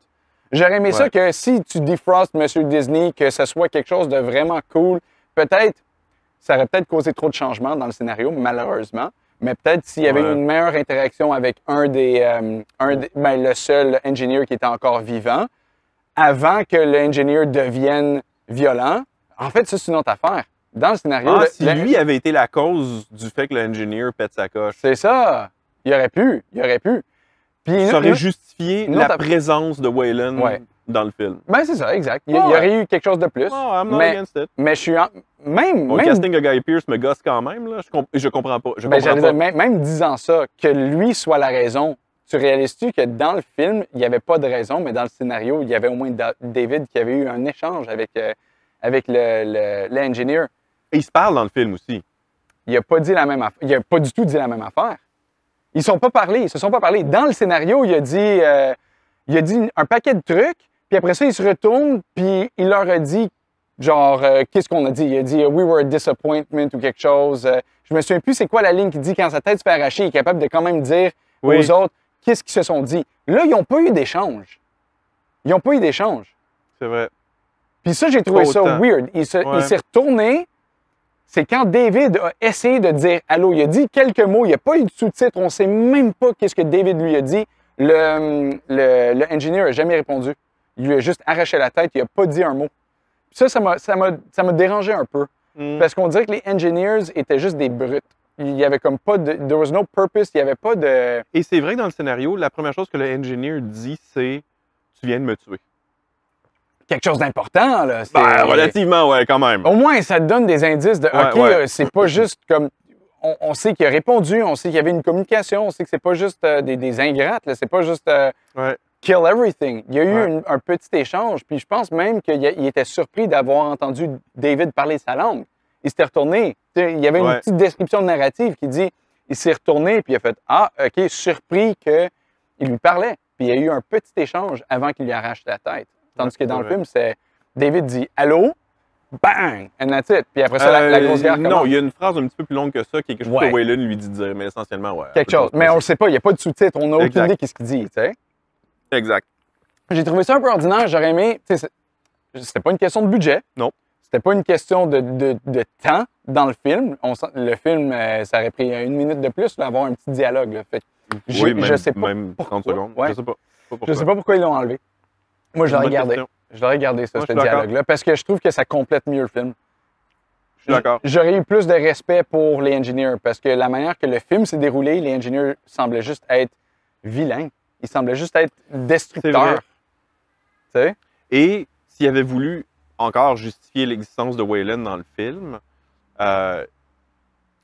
J'aurais aimé ça que si tu defrostes M. Disney, que ce soit quelque chose de vraiment cool, peut-être, ça aurait peut-être causé trop de changements dans le scénario, malheureusement. Mais peut-être s'il y avait une meilleure interaction avec le seul engineer qui était encore vivant, avant que l'engineer devienne violent. En fait, ça, c'est une autre affaire. Dans le scénario... si lui avait été la cause du fait que l'engineer pète sa coche. C'est ça. Il aurait pu. Puis, ça aurait justifié la présence de Weyland dans le film. Ben, c'est ça, exact. Il y aurait eu quelque chose de plus. Oh, I'm not against it. Mais je suis même... Le casting de Guy Pearce me gosse quand même, là. Je comprends pas. Même disant ça, que lui soit la raison, tu réalises-tu que dans le film, il n'y avait pas de raison, mais dans le scénario, il y avait au moins David qui avait eu un échange avec l'engineer. Et il se parle dans le film aussi. Il n'a pas dit la même affaire. Il n'a pas du tout dit la même affaire. Ils se sont pas parlé. Dans le scénario, il a dit un paquet de trucs, puis après ça, il se retourne, puis il leur a dit, genre, qu'est-ce qu'on a dit? Il a dit « We were a disappointment » ou quelque chose. Je me souviens plus c'est quoi la ligne qui dit quand sa tête se fait arracher, il est capable de quand même dire aux autres qu'est-ce qu'ils se sont dit. Là, ils n'ont pas eu d'échange. C'est vrai. Puis ça, j'ai trouvé ça weird. Il s'est retourné. C'est quand David a essayé de dire « Allô », il a dit quelques mots, il n'y a pas eu de sous-titres, on ne sait même pas qu'est-ce que David lui a dit. Le engineer n'a jamais répondu. Il lui a juste arraché la tête, il n'a pas dit un mot. Ça m'a dérangé un peu. Parce qu'on dirait que les engineers étaient juste des brutes. Il y avait comme pas de... There was no purpose, il n'y avait pas de... Et c'est vrai que dans le scénario, la première chose que le engineer dit, c'est « Tu viens de me tuer ». Quelque chose d'important, là. Ben, relativement, ouais, quand même. Au moins, ça te donne des indices de OK, c'est pas juste comme. On sait qu'il a répondu, on sait qu'il y avait une communication, on sait que c'est pas juste des ingrates, là. C'est pas juste kill everything. Il y a eu un petit échange, puis je pense même qu'il était surpris d'avoir entendu David parler sa langue. Il s'était retourné. Il y avait une petite description narrative qui dit il s'est retourné, puis il a fait Ah, OK, surpris qu'il lui parlait. Puis il y a eu un petit échange avant qu'il lui arrache la tête. Tandis que dans le film, c'est David dit « Allô? » Bang! And that's it. Puis après ça, la grosse guerre commence. Non, il y a une phrase un petit peu plus longue que ça qui est quelque chose que Waylon lui dit de dire, mais essentiellement, quelque chose. Mais on le sait pas, il n'y a pas de sous-titres, on n'a aucune idée de ce qu'il dit, tu sais. Exact. J'ai trouvé ça un peu ordinaire, j'aurais aimé... C'était pas une question de budget. Non. C'était pas une question de temps dans le film. Le film, ça aurait pris 1 minute de plus d'avoir un petit dialogue. Là. Fait, je sais pas même 30 secondes. Je sais pas. Je sais pas pourquoi ils l'ont enlevé. Moi, je l'aurais gardé. Je l'aurais gardé, ça, ce dialogue-là, parce que je trouve que ça complète mieux le film. Je suis d'accord. J'aurais eu plus de respect pour les engineers, parce que la manière que le film s'est déroulé, les engineers semblaient juste être vilains. Ils semblaient juste être destructeurs. Tu sais? Et s'il avait voulu encore justifier l'existence de Waylon dans le film,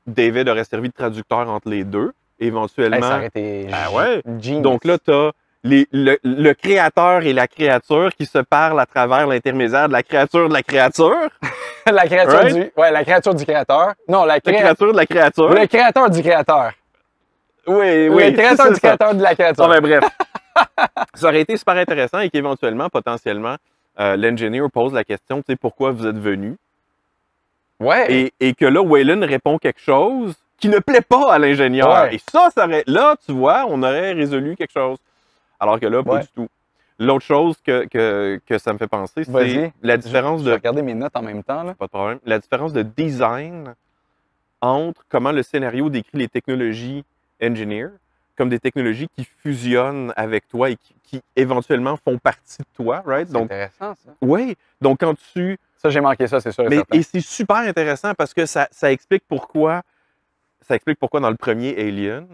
David aurait servi de traducteur entre les deux. Éventuellement. Ça aurait été genius. Donc là, tu as le créateur et la créature qui se parlent à travers l'intermédiaire de la créature de la créature. La créature la créature du créateur. Non, la créature de la créature. Le créateur du créateur. Oui. Le créateur du créateur de la créature. Non, mais bref. Ça aurait été super intéressant et qu'éventuellement, potentiellement, l'engineer pose la question, tu sais, pourquoi vous êtes venu? Ouais. Et que là, Waylon répond quelque chose qui ne plaît pas à l'ingénieur. Ouais. Et ça aurait... Là, tu vois, on aurait résolu quelque chose. Alors que là, pas du tout. L'autre chose que ça me fait penser, c'est la différence de... Je vais regarder mes notes en même temps. Là. Pas de problème. La différence de design entre comment le scénario décrit les technologies engineer comme des technologies qui fusionnent avec toi et qui éventuellement font partie de toi, right? C'est intéressant, ça. Oui. Donc, quand tu... Ça, j'ai manqué ça, c'est sûr et certain. Et c'est super intéressant parce que ça explique pourquoi... Ça explique pourquoi dans le premier Alien...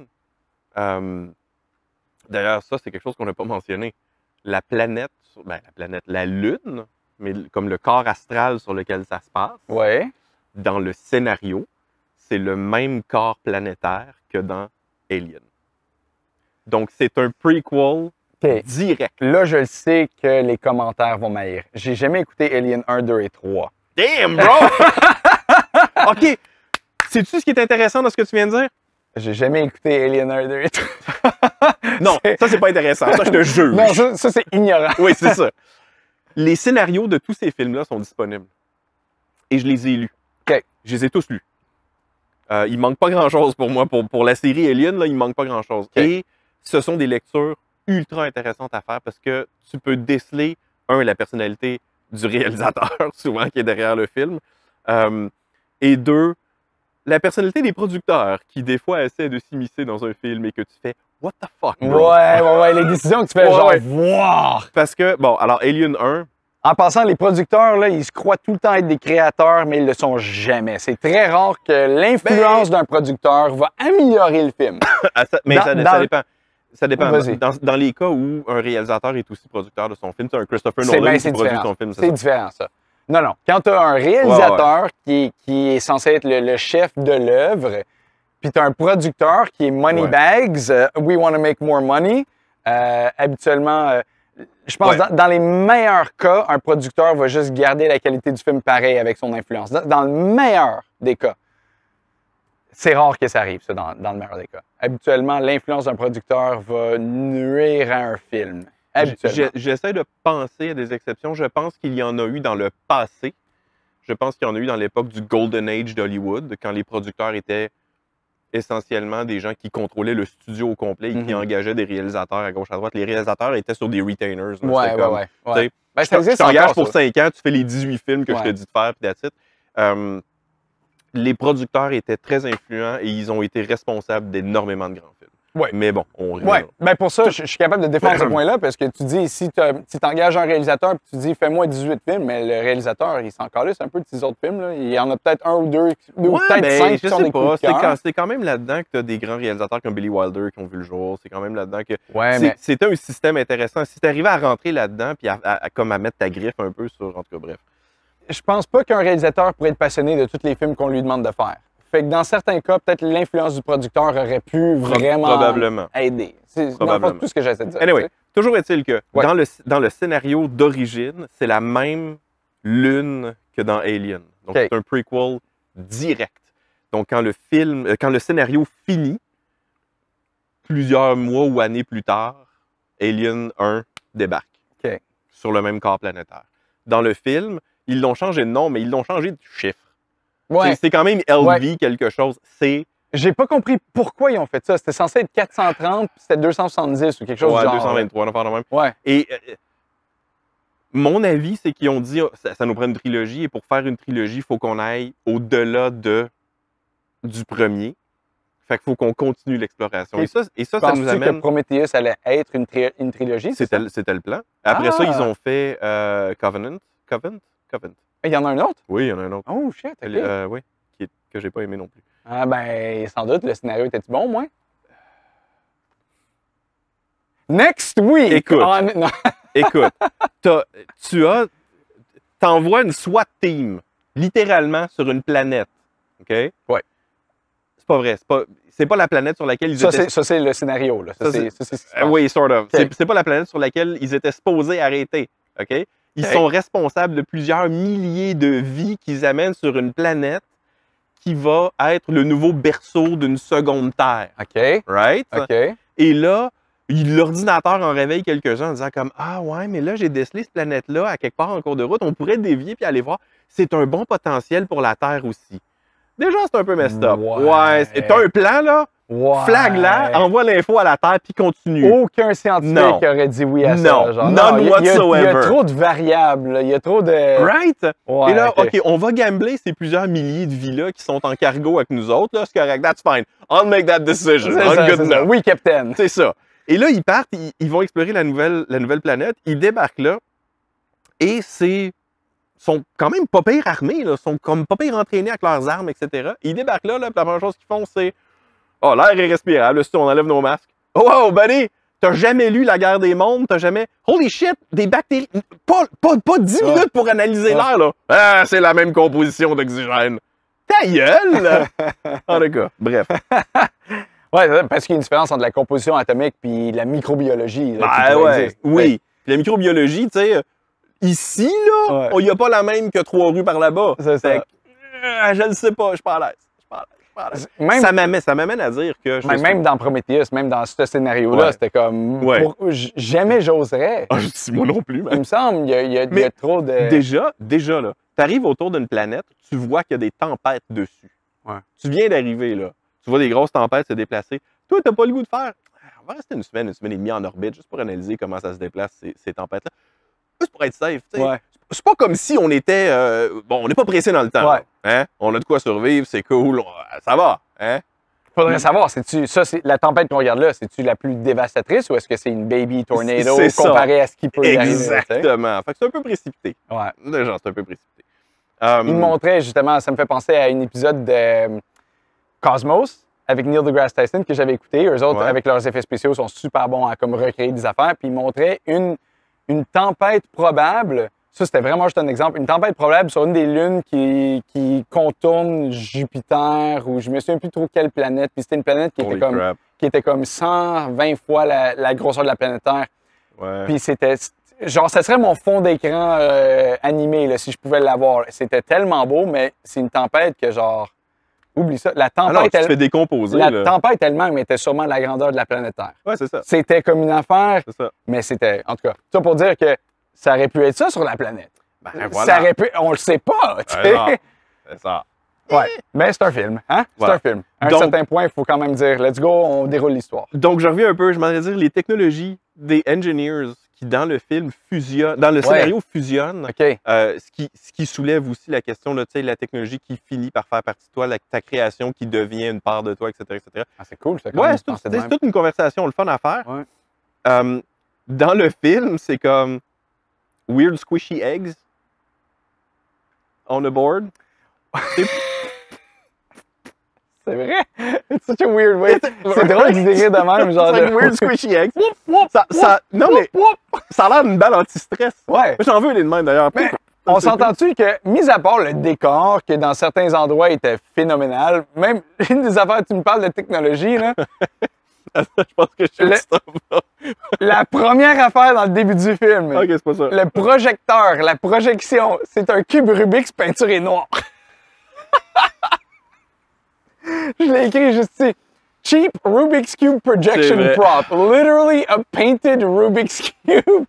D'ailleurs, ça, c'est quelque chose qu'on n'a pas mentionné. La planète, la Lune, mais comme le corps astral sur lequel ça se passe, dans le scénario, c'est le même corps planétaire que dans Alien. Donc, c'est un prequel direct. Là, je le sais que les commentaires vont m'haïr. J'ai jamais écouté Alien 1, 2 et 3. Damn, bro! OK. Sais-tu ce qui est intéressant dans ce que tu viens de dire? J'ai jamais écouté Alien 1, 2 et 3. Non, ça, c'est pas intéressant. Ça, je te jure. Non, ça c'est ignorant. Oui, c'est ça. Les scénarios de tous ces films-là sont disponibles. Et je les ai lus. OK. Je les ai tous lus. Il manque pas grand-chose pour moi. Pour la série Alien, là, il manque pas grand-chose. Et ce sont des lectures ultra intéressantes à faire parce que tu peux déceler, la personnalité du réalisateur, souvent, qui est derrière le film. Et 2, la personnalité des producteurs qui, des fois, essaient de s'immiscer dans un film et que tu fais « What the fuck, bro? » Ouais, les décisions que tu fais, voir. Parce que, bon, alors, Alien 1... En passant, les producteurs, là, ils se croient tout le temps être des créateurs, mais ils le sont jamais. C'est très rare que l'influence d'un producteur va améliorer le film. Ça dépend. Ça dépend. Vas-y. Dans les cas où un réalisateur est aussi producteur de son film, tu as un Christopher Nolan qui produit son film. C'est différent, ça. Non, non. Quand tu as un réalisateur qui est censé être le chef de l'œuvre, puis tu as un producteur qui est Moneybags, we want to make more money, habituellement, je pense dans les meilleurs cas, un producteur va juste garder la qualité du film pareil avec son influence. Dans le meilleur des cas. C'est rare que ça arrive, ça, dans le meilleur des cas. Habituellement, l'influence d'un producteur va nuire à un film. J'essaie de penser à des exceptions. Je pense qu'il y en a eu dans le passé. Je pense qu'il y en a eu dans l'époque du Golden Age d'Hollywood, quand les producteurs étaient essentiellement des gens qui contrôlaient le studio au complet et qui engageaient des réalisateurs à gauche à droite. Les réalisateurs étaient sur des retainers. Ouais. Ben, je t'engage pour 5 ans, tu fais les 18 films que je te dis de faire, puis that's it. Les producteurs étaient très influents et ils ont été responsables d'énormément de grands films. Ouais. Mais bon, on revient. Ouais. Ben pour ça, je suis capable de défendre ce point-là parce que tu dis, si tu engages un réalisateur et tu dis, fais-moi 18 films, mais le réalisateur, il s'en calisse un peu de ces autres films. Là. Il y en a peut-être un ou deux ou peut-être 5 qui sont des coups de cœur. C'est quand même là-dedans que tu as des grands réalisateurs comme Billy Wilder qui ont vu le jour. C'est quand même là-dedans que c'était un système intéressant. Si tu arrivais à rentrer là-dedans puis à mettre ta griffe un peu sur, en tout cas, bref. Je pense pas qu'un réalisateur pourrait être passionné de tous les films qu'on lui demande de faire. Fait que dans certains cas, peut-être l'influence du producteur aurait pu vraiment aider. C'est pas tout ce que j'essaie de dire. Anyway, toujours est-il que dans le scénario d'origine, c'est la même lune que dans Alien. Donc, c'est un prequel direct. Donc, quand le scénario finit, plusieurs mois ou années plus tard, Alien 1 débarque sur le même corps planétaire. Dans le film, ils l'ont changé de nom, mais ils l'ont changé de chiffre. Ouais. C'est quand même LV quelque chose. J'ai pas compris pourquoi ils ont fait ça. C'était censé être 430, puis c'était 270 ou quelque chose du genre. 223, on en parle de même. Ouais. Et mon avis, c'est qu'ils ont dit, ça nous prend une trilogie, et pour faire une trilogie, il faut qu'on aille au-delà du premier. Fait qu'il faut qu'on continue l'exploration. Et ça nous amène... que Prometheus allait être une trilogie? C'était le plan. Après ça, ils ont fait Covenant. Il y en a un autre? Oui, il y en a un autre. Oh, shit, OK. Oui, que j'ai pas aimé non plus. Ah ben, sans doute, le scénario était-tu bon, moi? Next week! Écoute, écoute, t'envoies une SWAT team, littéralement, sur une planète, OK? Oui. C'est pas vrai, c'est pas la planète sur laquelle ils étaient... Ça, c'est le scénario, là. Oui, sort of. Okay. C'est pas la planète sur laquelle ils étaient supposés arrêter, OK? Ils sont responsables de plusieurs milliers de vies qu'ils amènent sur une planète qui va être le nouveau berceau d'une seconde Terre. OK. Right? OK. Et là, l'ordinateur en réveille quelques-uns en disant comme « Ah ouais, mais là, j'ai décelé cette planète-là à quelque part en cours de route. On pourrait dévier puis aller voir. C'est un bon potentiel pour la Terre aussi. » Déjà, c'est un peu messed up. Ouais. T'as un plan, là? Ouais. Flag là, envoie l'info à la Terre puis continue. Aucun scientifique aurait dit oui à ça. Genre, none whatsoever. Il y a trop de variables. Il y a trop de... Right? Ouais, et là, OK, on va gambler ces plusieurs milliers de vies-là qui sont en cargo avec nous autres. C'est correct. That's fine. I'll make that decision. Oui, Captain. C'est ça. Et là, ils partent, ils vont explorer la nouvelle planète. Ils débarquent là et sont quand même pas pire armés. Là, sont comme pas pire entraînés avec leurs armes, etc. Ils débarquent là, puis la première chose qu'ils font, c'est oh, l'air est respirable, si on enlève nos masques. Oh, wow, buddy! T'as jamais lu La Guerre des mondes? T'as jamais... Holy shit! Des bactéries... Pas 10 minutes pour analyser l'air, là. Ah, c'est la même composition d'oxygène. Ta gueule! En tout cas, bref. Ouais, parce qu'il y a une différence entre la composition atomique et la microbiologie. Là, oui. Puis la microbiologie, tu sais, ici, là, il n'y a pas la même que 3 rues par là-bas. C'est ça. Je le sais pas, je suis pas à l'aise. Ça m'amène à dire que... Même dans Prometheus, même dans ce scénario-là, c'était comme... Jamais j'oserais. Ah, moi non plus. Il me semble, il y a trop de... Déjà là, tu arrives autour d'une planète, tu vois qu'il y a des tempêtes dessus. Ouais. Tu viens d'arriver là. Tu vois des grosses tempêtes se déplacer. Toi, tu n'as pas le goût de faire... On va rester une semaine et demie en orbite, juste pour analyser comment ça se déplace, ces tempêtes-là. Juste pour être safe, tu sais. Ouais. C'est pas comme si on était... on n'est pas pressé dans le temps. Ouais. Hein? On a de quoi survivre, c'est cool, ça va. Hein? Faudrait savoir, la tempête qu'on regarde là, c'est-tu la plus dévastatrice ou est-ce que c'est une baby tornado comparé à ce qui peut y arriver? Exactement. Fait que c'est un peu précipité. Ouais. Déjà, c'est un peu précipité. Il me montrait justement, ça me fait penser à un épisode de Cosmos. avec Neil deGrasse Tyson que j'avais écouté. Eux autres, Ouais. avec leurs effets spéciaux, sont super bons à comme recréer des affaires. Puis ils montraient une tempête probable. Ça, c'était vraiment juste un exemple. Une tempête probable sur une des lunes qui contourne Jupiter, ou je me souviens plus trop quelle planète. Puis c'était une planète Holy crap. qui était comme 120 fois la grosseur de la planète Terre. Ouais. Puis c'était... Genre, ça serait mon fond d'écran animé, là, si je pouvais l'avoir. C'était tellement beau, mais c'est une tempête que, genre... Oublie ça. La tempête, Alors, tu te fais décomposer. la là. tempête elle-même était sûrement de la grandeur de la planète Terre. Ouais, c'est ça. C'était comme une affaire, C'est ça. mais c'était... En tout cas, ça pour dire que ça aurait pu être ça sur la planète. Ben, Ça voilà. aurait pu... On le sait pas, tu sais. Alors, c'est ça. Ouais. Mais c'est un film, hein? Voilà. C'est un film. À un Donc- certain point, il faut quand même dire, let's go, on déroule l'histoire. Donc, je reviens un peu, je m'en dire les technologies des engineers qui, dans le film, fusionnent, dans le scénario, fusionnent. OK. Ce qui soulève aussi la question de la technologie qui finit par faire partie de toi, ta création qui devient une part de toi, etc. etc. Ah, c'est cool, ça. Ouais, c'est toute une conversation, le fun à faire. Ouais. Dans le film, c'est comme weird squishy eggs on a board. C'est vrai? It's such a weird way. C'est drôle d'y dire de même, genre. C'est une weird squishy eggs. Non, mais ça a l'air d'une balle anti-stress. Ouais. Moi, j'en veux les de même d'ailleurs. Mais on s'entend-tu que, mis à part le décor, qui dans certains endroits était phénoménal, même une des affaires, tu me parles de technologie, là, Je pense que je Le- sais ça. la première affaire dans le début du film, Ok, c'est pas ça. le projecteur, la projection, c'est un cube Rubik's peinturé noir. Je l'ai écrit juste ici. Cheap Rubik's Cube projection C'est vrai. prop. Literally a painted Rubik's Cube.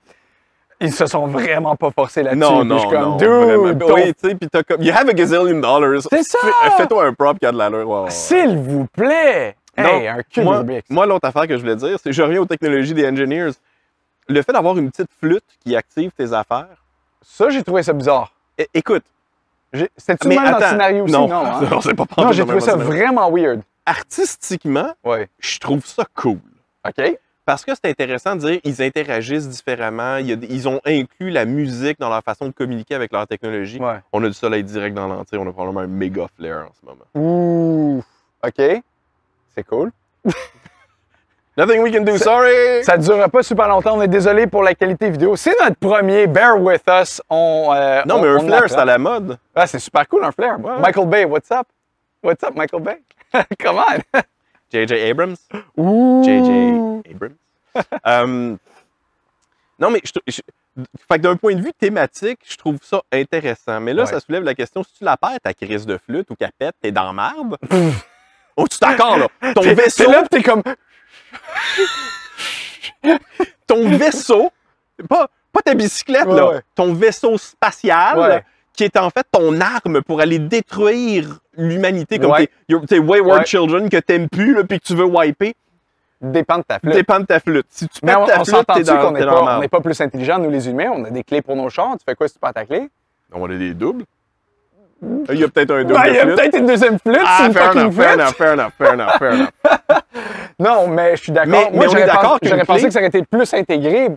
Ils se sont vraiment pas forcés là-dessus. Non, Puis non, je suis comme, non. dude, Vraiment. don't- Oui, tu sais, puis t'as comme. You have a gazillion dollars. C'est ça! Fais-toi un prop qui a de l'allure. Ouais, ouais, ouais. S'il vous plaît! Non, Hey, un cube moi, Rubik's. moi, l'autre affaire que je voulais dire, c'est je reviens aux technologies des engineers. Le fait d'avoir une petite flûte qui active tes affaires. Ça, j'ai trouvé ça bizarre. Écoute. C'était-tu Mais même dans le attends, scénario aussi? non, Non, hein? non, c'est pas Non, pantoute j'ai dans trouvé le ça même scénario. vraiment weird. Artistiquement, Ouais. je trouve ça cool. OK? Parce que c'est intéressant de dire ils interagissent différemment. Ils ont inclus la musique dans leur façon de communiquer avec leur technologie. Ouais. On a du soleil direct dans l'entier. On a probablement un méga flair en ce moment. Ouh. OK. C'est cool. Nothing we can do, sorry! Ça ne durera pas super longtemps. On est désolé pour la qualité vidéo. C'est notre premier. Bear with us. Non, mais un flair, c'est à la mode. Ah, c'est super cool, un flair. Ouais. Michael Bay, what's up? What's up, Michael Bay? Come on! J.J. Abrams. Ouh. J.J. Abrams. Non, mais fait que d'un point de vue thématique, je trouve ça intéressant. Mais là, Ouais. ça soulève la question, si tu la perds, ta crise de flûte ou qu'elle pète, t'es dans la merde. Oh, tu d'accord, là? Ton vaisseau, C'est là, t'es comme. pas ta bicyclette, Ouais, là, ouais. ton vaisseau spatial, Ouais. qui est en fait ton arme pour aller détruire l'humanité, comme Ouais. tes Wayward Ouais. Children que t'aimes plus, là, puis que tu veux wiper, Dépend de ta flûte. dépend de ta flûte. Si tu Mais pètes on ta flûte, s'entend-tu t'es dans, qu'on t'es n'est dans la pas, merde. on n'est pas plus intelligents, nous les humains? On a des clés pour nos chars. Tu fais quoi si tu perds ta clé? On a des doubles. Il y a peut-être un double Ben, de il y a flûte. peut-être une deuxième flûte, c'est une fair fucking enough, fair flûte. enough, fair enough, fair enough, fair enough. Non, mais je suis d'accord. Mais Moi, on est d'accord qu'une j'aurais pensé clé- que ça aurait été plus intégré.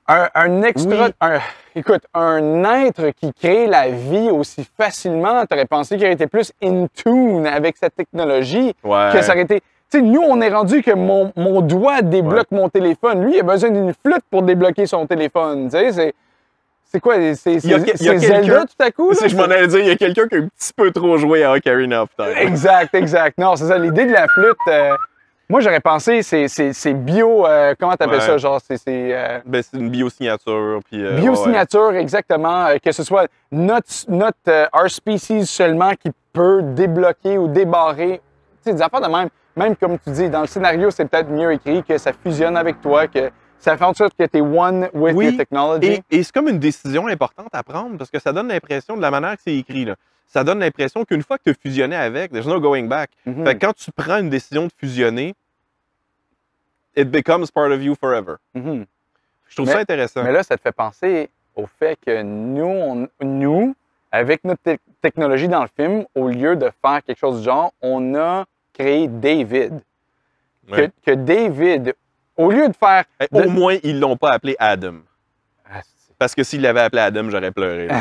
Un extra. Oui. Écoute, un être qui crée la vie aussi facilement, tu aurais pensé qu'il aurait été plus in tune avec cette technologie. Ouais. Que ça aurait été. Tu sais, nous, on est rendu que mon doigt débloque mon téléphone. Lui, il a besoin d'une flûte pour débloquer son téléphone. Tu sais, c'est quoi? C'est Il y a Zelda quelqu'un- tout à coup? Là? Si je m'en allais dire, il y a quelqu'un qui a un petit peu trop joué à Ocarina of Time. Exact, exact. Non, c'est ça. L'idée de la flûte, moi, j'aurais pensé, c'est bio. Comment t'appelles Ouais. ça? Genre, c'est Ben, c'est une biosignature. Puis, biosignature, exactement. Que ce soit notre our species seulement qui peut débloquer ou débarrer. Tu sais, des affaires de même. Même comme tu dis, dans le scénario, c'est peut-être mieux écrit que ça fusionne avec toi, que ça fait en sorte que tu es one with Oui, your technology. Et c'est comme une décision importante à prendre parce que ça donne l'impression, de la manière que c'est écrit, là, ça donne l'impression qu'une fois que tu as fusionné avec, there's no going back. Mhm. Fait que quand tu prends une décision de fusionner, it becomes part of you forever. Mhm. Je trouve ça intéressant. Mais là, ça te fait penser au fait que nous avec notre technologie dans le film, au lieu de faire quelque chose du genre, on a créé David. Ouais. Que David, au lieu de faire... Eh, de- Au moins, ils l'ont pas appelé Adam. Ah, Parce que s'ils l'avaient appelé Adam, j'aurais pleuré. là.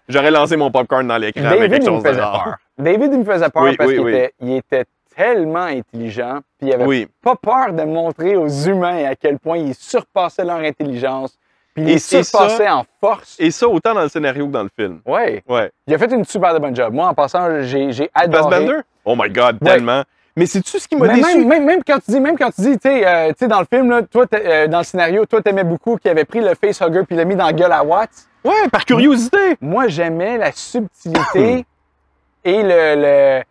J'aurais lancé mon popcorn dans l'écran avec David, quelque il me chose de faisait rare. peur. David, il me faisait peur Oui, parce oui, qu'il oui. était, il était tellement intelligent, puis il avait Oui. pas peur de montrer aux humains à quel point ils surpassaient leur intelligence, puis ils les Et surpassaient en force. Et ça, autant dans le scénario que dans le film. Ouais. Ouais. Il a fait une super bonne job. Moi, en passant, j'ai adoré. Fassbender? Oh my God, Ouais. tellement. Mais c'est-tu ce qui m'a Mais déçu? même quand tu dis, tu sais, dans le film, là, toi, dans le scénario, toi, t'aimais beaucoup qu'il avait pris le facehugger puis l'a mis dans la gueule à Watts. Ouais, par curiosité. Moi, j'aimais la subtilité et le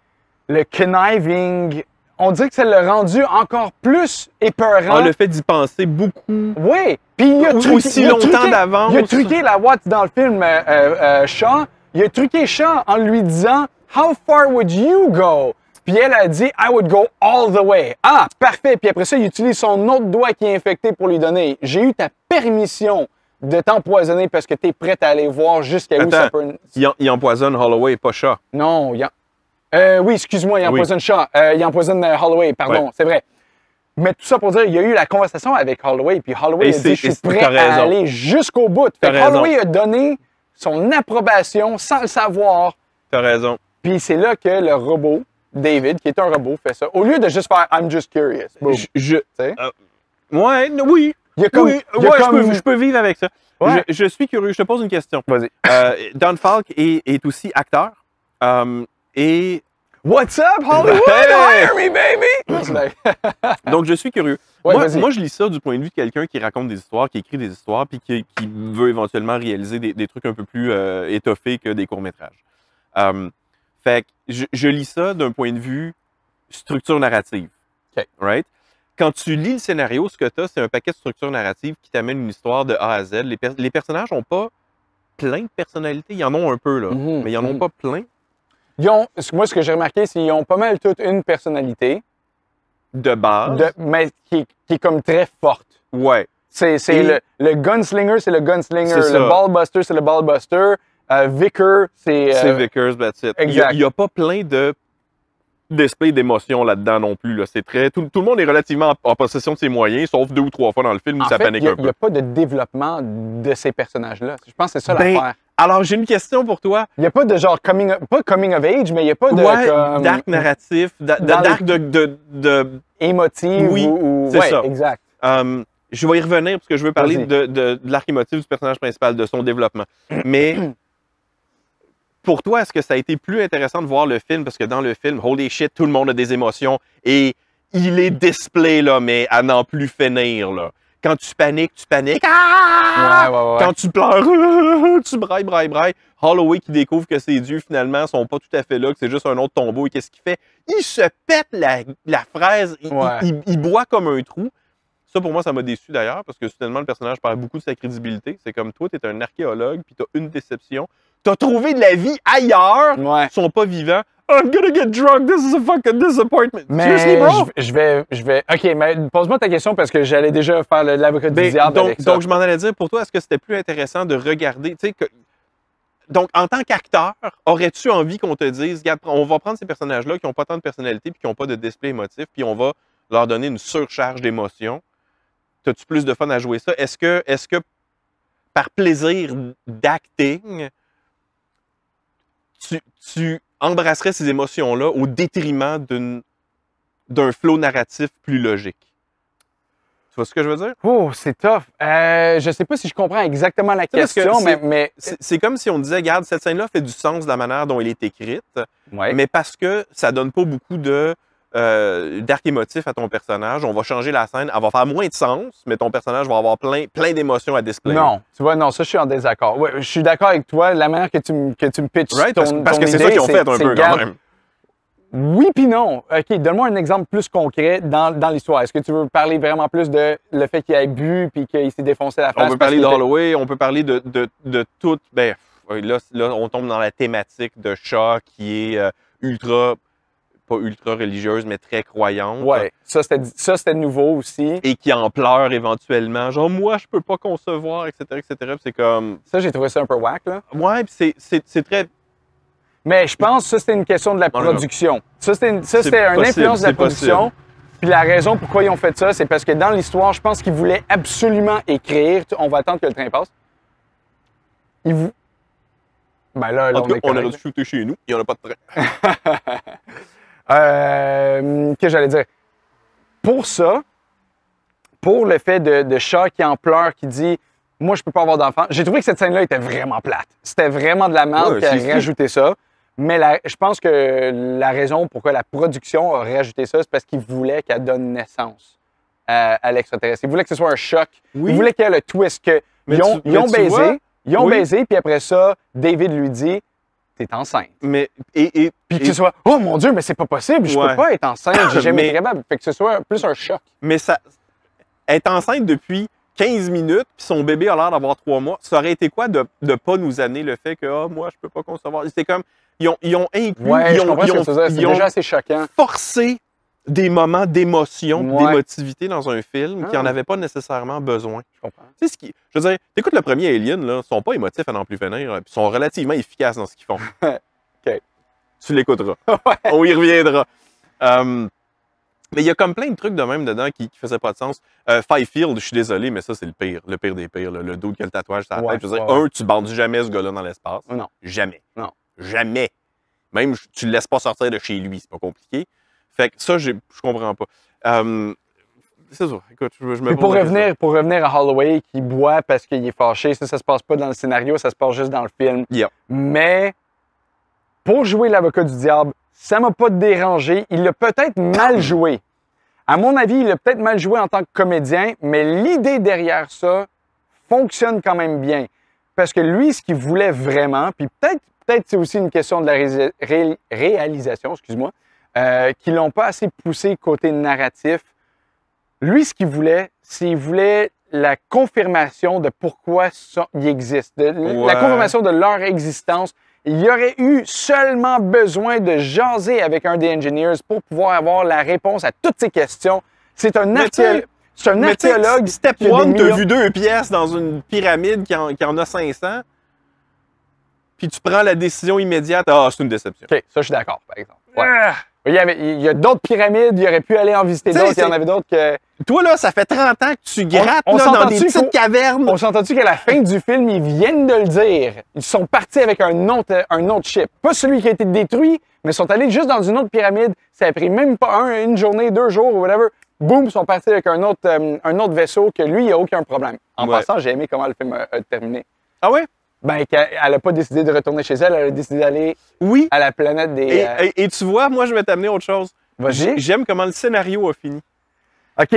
conniving. On dirait que ça l'a rendu encore plus épeurant. Ah, le fait d'y penser beaucoup. Oui, puis il a Aussi longtemps d'avance. Il a truqué la Watts dans le film Shaw. Il a truqué Shaw en lui disant « How far would you go? » Puis elle a dit « I would go all the way. » Ah, parfait. Puis après ça, il utilise son autre doigt qui est infecté pour lui donner « J'ai eu ta permission de t'empoisonner parce que tu es prête à aller voir jusqu'à où ça peut... » Il empoisonne Holloway, pas Shaw. Non, oui, excuse-moi, il empoisonne Shaw. Il empoisonne Holloway, pardon, c'est vrai. Mais tout ça pour dire, il y a eu la conversation avec Holloway, puis Holloway a dit « Je suis prêt à aller jusqu'au bout. » Fait que Holloway a donné son approbation sans le savoir. T'as raison. Puis c'est là que le robot, David, qui est un robot, fait ça. Au lieu de juste faire « I'm just curious ». Ouais, oui. Il y a comme, oui, il y a ouais, comme... je peux vivre avec ça. Ouais. Je suis curieux. Je te pose une question. Vas-y. Don Falk est aussi acteur. Et What's up, Hollywood? Hey! Hire me, baby! donc, je suis curieux. Ouais, moi, je lis ça du point de vue de quelqu'un qui raconte des histoires, qui écrit des histoires, puis qui veut éventuellement réaliser des trucs un peu plus étoffés que des courts-métrages. Fait que je lis ça d'un point de vue structure narrative. OK. Right? Quand tu lis le scénario, ce que tu as, c'est un paquet de structures narratives qui t'amène une histoire de A à Z. Les personnages n'ont pas plein de personnalités. Ils en ont un peu, là, mais ils n'en ont pas plein. Moi, ce que j'ai remarqué, c'est qu'ils ont pas mal toute une personnalité. De base. Mais qui est comme très forte. Ouais. C'est le gunslinger, c'est le gunslinger. C'est ça. Le ballbuster, c'est le ballbuster. Vicar, c'est... C'est Vickers, that's it. Exact. Il n'y a pas plein de display d'émotions là-dedans non plus. Là. C'est très... Tout le monde est relativement en possession de ses moyens, sauf 2 ou 3 fois dans le film où ça panique un peu. Il n'y a pas de développement de ces personnages-là. Je pense que c'est ça l'affaire. Alors, j'ai une question pour toi. Il n'y a pas de genre pas coming of age, mais il n'y a pas de... d'arc narratif, d'arc de... émotive. Oui, c'est ça. Exact. Je vais y revenir parce que je veux parler de l'arc émotif du personnage principal, de son développement. Mais pour toi, est-ce que ça a été plus intéressant de voir le film? Parce que dans le film, holy shit, tout le monde a des émotions et il est display, là, mais à n'en plus finir, là. Quand tu paniques, tu paniques. Ah! Ouais. Quand tu pleures, tu brailles. Holloway qui découvre que ses dieux, finalement, sont pas tout à fait là, que c'est juste un autre tombeau. Et qu'est-ce qu'il fait? Il se pète la fraise. Il boit comme un trou. Ça, pour moi, ça m'a déçu d'ailleurs, parce que soudainement, le personnage perd beaucoup de sa crédibilité. C'est comme toi, tu es un archéologue, puis tu as une déception. Tu as trouvé de la vie ailleurs. Ouais. Ils sont pas vivants. I'm gonna get drunk, this is a fucking disappointment. Mais Seriously, bro? je vais... OK, mais pose-moi ta question parce que j'allais déjà faire l'avocat du diable avec ça. Donc, je m'en allais dire, pour toi, est-ce que c'était plus intéressant de regarder, tu sais, donc, en tant qu'acteur, aurais-tu envie qu'on te dise, regarde, on va prendre ces personnages-là qui n'ont pas tant de personnalité puis qui n'ont pas de display émotif, puis on va leur donner une surcharge d'émotions. T'as-tu plus de fun à jouer ça? Est-ce que par plaisir d'acting, tu embrasserais ces émotions-là au détriment d'un flow narratif plus logique? Tu vois ce que je veux dire? Oh, c'est tough. Je sais pas si je comprends exactement la question, mais... C'est comme si on disait, regarde, cette scène-là fait du sens de la manière dont elle est écrite, mais parce que ça donne pas beaucoup d'arc émotif à ton personnage, on va changer la scène, elle va faire moins de sens, mais ton personnage va avoir plein d'émotions à displayer. Non, tu vois, non, ça, je suis en désaccord. Ouais, je suis d'accord avec toi, la manière que tu me pitches parce que c'est ça qu'ils ont fait un peu quand même. Oui puis non. OK, donne-moi un exemple plus concret dans l'histoire. Est-ce que tu veux parler vraiment plus de le fait qu'il ait bu puis qu'il s'est défoncé la face? On peut parler d'Holloway, on peut parler de tout. Ben, là, on tombe dans la thématique de Shaw qui est pas ultra religieuse, mais très croyante. Ouais, ça c'était nouveau aussi. Et qui en pleure éventuellement. Genre, moi, je peux pas concevoir, etc., etc. C'est comme... Ça, j'ai trouvé ça un peu whack, là. Ouais, puis c'est très... Mais je pense que ça, c'était une question de la production. Ça, c'était une influence de la production. Puis la raison pourquoi ils ont fait ça, c'est parce que dans l'histoire, je pense qu'ils voulaient absolument écrire... On va attendre que le train passe. Ben là, en tout cas, on aurait dû shooter chez nous. Il n'y en a pas de train. Que j'allais dire? Pour ça, pour le fait de chat qui en pleure, qui dit « Moi, je peux pas avoir d'enfant », j'ai trouvé que cette scène-là était vraiment plate. C'était vraiment de la merde qui a rajouté ça. Mais je pense que la raison pourquoi la production a rajouté ça, c'est parce qu'ils voulaient qu'elle donne naissance à l'extraterrestre. Ils voulaient que ce soit un choc. Oui. Ils voulaient qu'il y ait le twist que ils ont baisé, puis après ça, David lui dit « T'es enceinte ». Mais, Puis que ce soit « Oh mon Dieu, mais c'est pas possible, je peux pas être enceinte, j'ai jamais été capable ». Fait que ce soit plus un choc. Mais ça, être enceinte depuis 15 minutes, puis son bébé a l'air d'avoir 3 mois, ça aurait été quoi de ne pas nous amener le fait que moi, je peux pas concevoir. C'est comme, ils ont inclus, ils ont déjà assez choquant. Forcé des moments d'émotion, d'émotivité dans un film qui n'en avait pas nécessairement besoin. Je comprends. Tu sais, je veux dire, t'écoutes le premier Alien, là, ils sont pas émotifs à n'en plus finir, puis sont relativement efficaces dans ce qu'ils font. OK. Tu l'écouteras. On y reviendra. Mais il y a comme plein de trucs de même dedans qui faisaient pas de sens. Fifield, je suis désolé, mais ça, c'est le pire des pires. Le dude qui a le tatouage sur la tête. Je veux dire, tu bandes jamais ce gars-là dans l'espace. Non. Jamais. Non. Jamais. Même, tu le laisses pas sortir de chez lui, c'est pas compliqué. Fait que ça, je comprends pas. C'est ça. Écoute, je me pour revenir à Holloway qui boit parce qu'il est fâché, ça se passe pas dans le scénario, ça se passe juste dans le film. Yeah. Mais pour jouer l'avocat du diable, ça m'a pas dérangé. Il l'a peut-être mal joué. À mon avis, il l'a peut-être mal joué en tant que comédien, mais l'idée derrière ça fonctionne quand même bien. Parce que lui, ce qu'il voulait vraiment, puis peut-être c'est aussi une question de la réalisation, excuse-moi, qu'ils l'ont pas assez poussé côté narratif. Lui, ce qu'il voulait, c'est qu'il voulait la confirmation de pourquoi il existe, la confirmation de leur existence. Il y aurait eu seulement besoin de jaser avec un des engineers pour pouvoir avoir la réponse à toutes ces questions. C'est un archéologue. Step 1, tu as vu 2 pièces dans une pyramide qui en a 500, puis tu prends la décision immédiate. Ah, c'est une déception. OK, ça, je suis d'accord, par exemple. Ouais. Il y a d'autres pyramides, il aurait pu aller en visiter d'autres, il y en avait d'autres que... Toi, là, ça fait 30 ans que tu grattes dans des petites cavernes. On s'entend-tu qu'à la fin du film, ils viennent de le dire. Ils sont partis avec un autre ship. Pas celui qui a été détruit, mais ils sont allés juste dans une autre pyramide. Ça a pris même pas une journée, 2 jours ou whatever. Boum, ils sont partis avec un autre vaisseau que lui, il n'y a aucun problème. En passant, j'ai aimé comment le film a terminé. Ah ouais? Ben, elle n'a pas décidé de retourner chez elle, elle a décidé d'aller à la planète des... Et tu vois, moi, je vais t'amener autre chose. Vas-y. J'aime comment le scénario a fini. OK,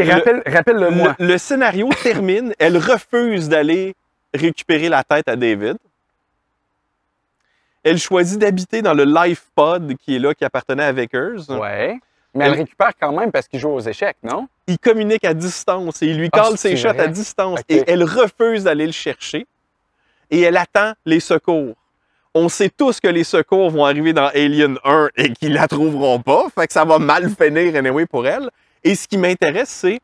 rappelle-le-moi. Le scénario termine, elle refuse d'aller récupérer la tête à David. Elle choisit d'habiter dans le life pod qui est là, qui appartenait à Vickers. Ouais. Mais elle récupère quand même parce qu'il joue aux échecs, non? Il communique à distance et il lui colle ses shots à distance. Okay. Et elle refuse d'aller le chercher. Et elle attend les secours. On sait tous que les secours vont arriver dans Alien 1 et qu'ils la trouveront pas. Fait que ça va mal finir anyway pour elle. Et ce qui m'intéresse, c'est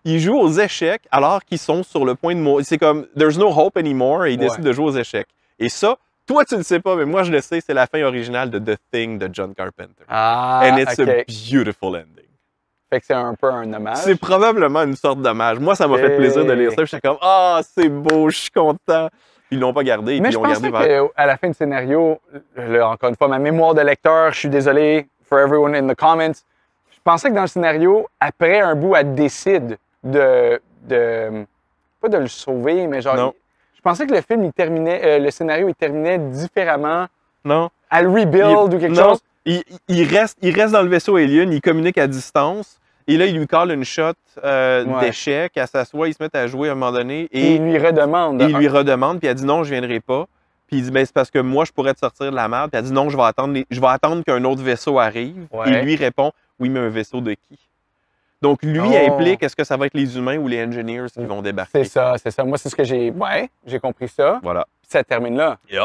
qu'ils jouent aux échecs alors qu'ils sont sur le point de mourir. C'est comme « There's no hope anymore » et ils décident de jouer aux échecs. Et ça, toi, tu le sais pas, mais moi, je le sais, c'est la fin originale de The Thing de John Carpenter. And it's a beautiful ending. Fait que c'est un peu un hommage. C'est probablement une sorte d'hommage. Moi, ça m'a fait plaisir de lire ça. J'étais comme « Ah, c'est beau, je suis content ». Ils l'ont pas gardé. Mais je pensais qu'à la fin du scénario, encore une fois, ma mémoire de lecteur, je suis désolé for everyone in the comments, je pensais que dans le scénario, après un bout, elle décide pas de le sauver, mais genre... Non. Je pensais que le film, le scénario, il terminait différemment. Non. À le rebuild ou quelque chose. Il reste dans le vaisseau Alien, il communique à distance. Et là, il lui colle une shot d'échec, elle s'assoit, ils se mettent à jouer à un moment donné. Et il lui redemande. Il lui redemande, puis elle dit non, je viendrai pas. Puis il dit, ben, c'est parce que moi, je pourrais te sortir de la merde. Puis elle dit non, je vais attendre qu'un autre vaisseau arrive. Ouais. Et lui répond, oui, mais un vaisseau de qui? Donc lui implique, est-ce que ça va être les humains ou les engineers qui vont débarquer? C'est ça. Moi, c'est ce que j'ai compris ça. Voilà. Puis ça termine là. Yep.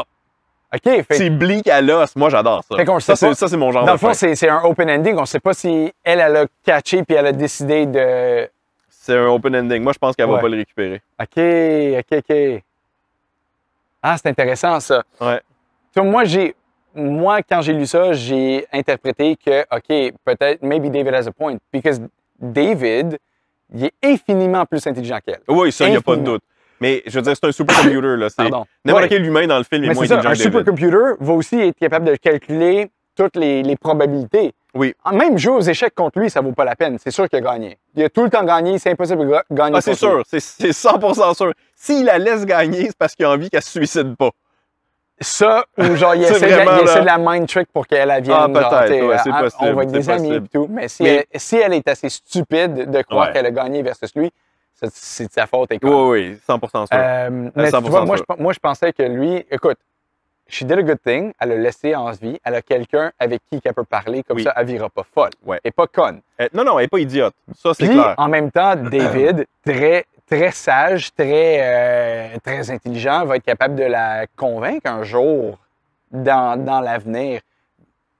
OK. C'est bleak à l'os. Moi, j'adore ça. Ça, c'est mon genre. Dans le fond, c'est un open ending. On ne sait pas si elle a catché puis elle a décidé de... C'est un open ending. Moi, je pense qu'elle va pas le récupérer. OK. Ah, c'est intéressant, ça. Ouais. Tu vois, moi, quand j'ai lu ça, j'ai interprété que, OK, peut-être, maybe David has a point. Because David, il est infiniment plus intelligent qu'elle. Oui, ça, il n'y a pas de doute. Mais je veux dire, c'est un supercomputer, là. N'importe quel humain dans le film est moins intelligent que David. Un supercomputer va aussi être capable de calculer toutes les probabilités. Oui. Même jouer aux échecs contre lui, ça vaut pas la peine. C'est sûr qu'il a gagné. Il a tout le temps gagné, c'est impossible de gagner. Ah, c'est sûr, c'est 100% sûr. S'il la laisse gagner, c'est parce qu'il a envie qu'elle se suicide pas. Ça, ou genre, il essaie de la mind trick pour qu'elle vienne. Ah, peut-être, ouais, c'est possible. On va être des amis et tout. Mais si elle est assez stupide de croire qu'elle a gagné versus lui, c'est de sa faute. Oui, 100% sûr. Mais 100% tu vois, moi, je pensais que lui, écoute, she did a good thing, elle a laissé en vie, elle a quelqu'un avec qui elle peut parler, comme ça, elle ne vira pas folle. Ouais. Elle n'est pas conne. Non, elle n'est pas idiote. Ça, c'est Puis, clair. en même temps, David, très sage, très intelligent, va être capable de la convaincre un jour dans l'avenir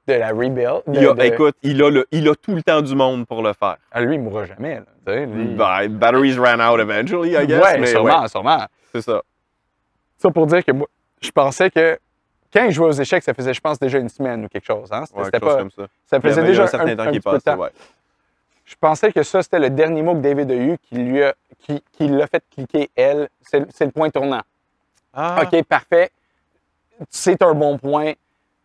de la rebuild. Écoute, il a tout le temps du monde pour le faire. Lui, il ne mourra jamais. Là, lui... Batteries ran out eventually, I guess. Ouais, mais sûrement. C'est ça. Ça pour dire que moi, je pensais que quand il jouait aux échecs, ça faisait, je pense, déjà une semaine ou quelque chose. Hein? C'était pas comme ça. Ça faisait déjà un certain temps qui est passé. Ouais. Je pensais que ça, c'était le dernier mot que David a eu qui l'a fait cliquer, elle. C'est le point tournant. Ah. OK, parfait. C'est un bon point.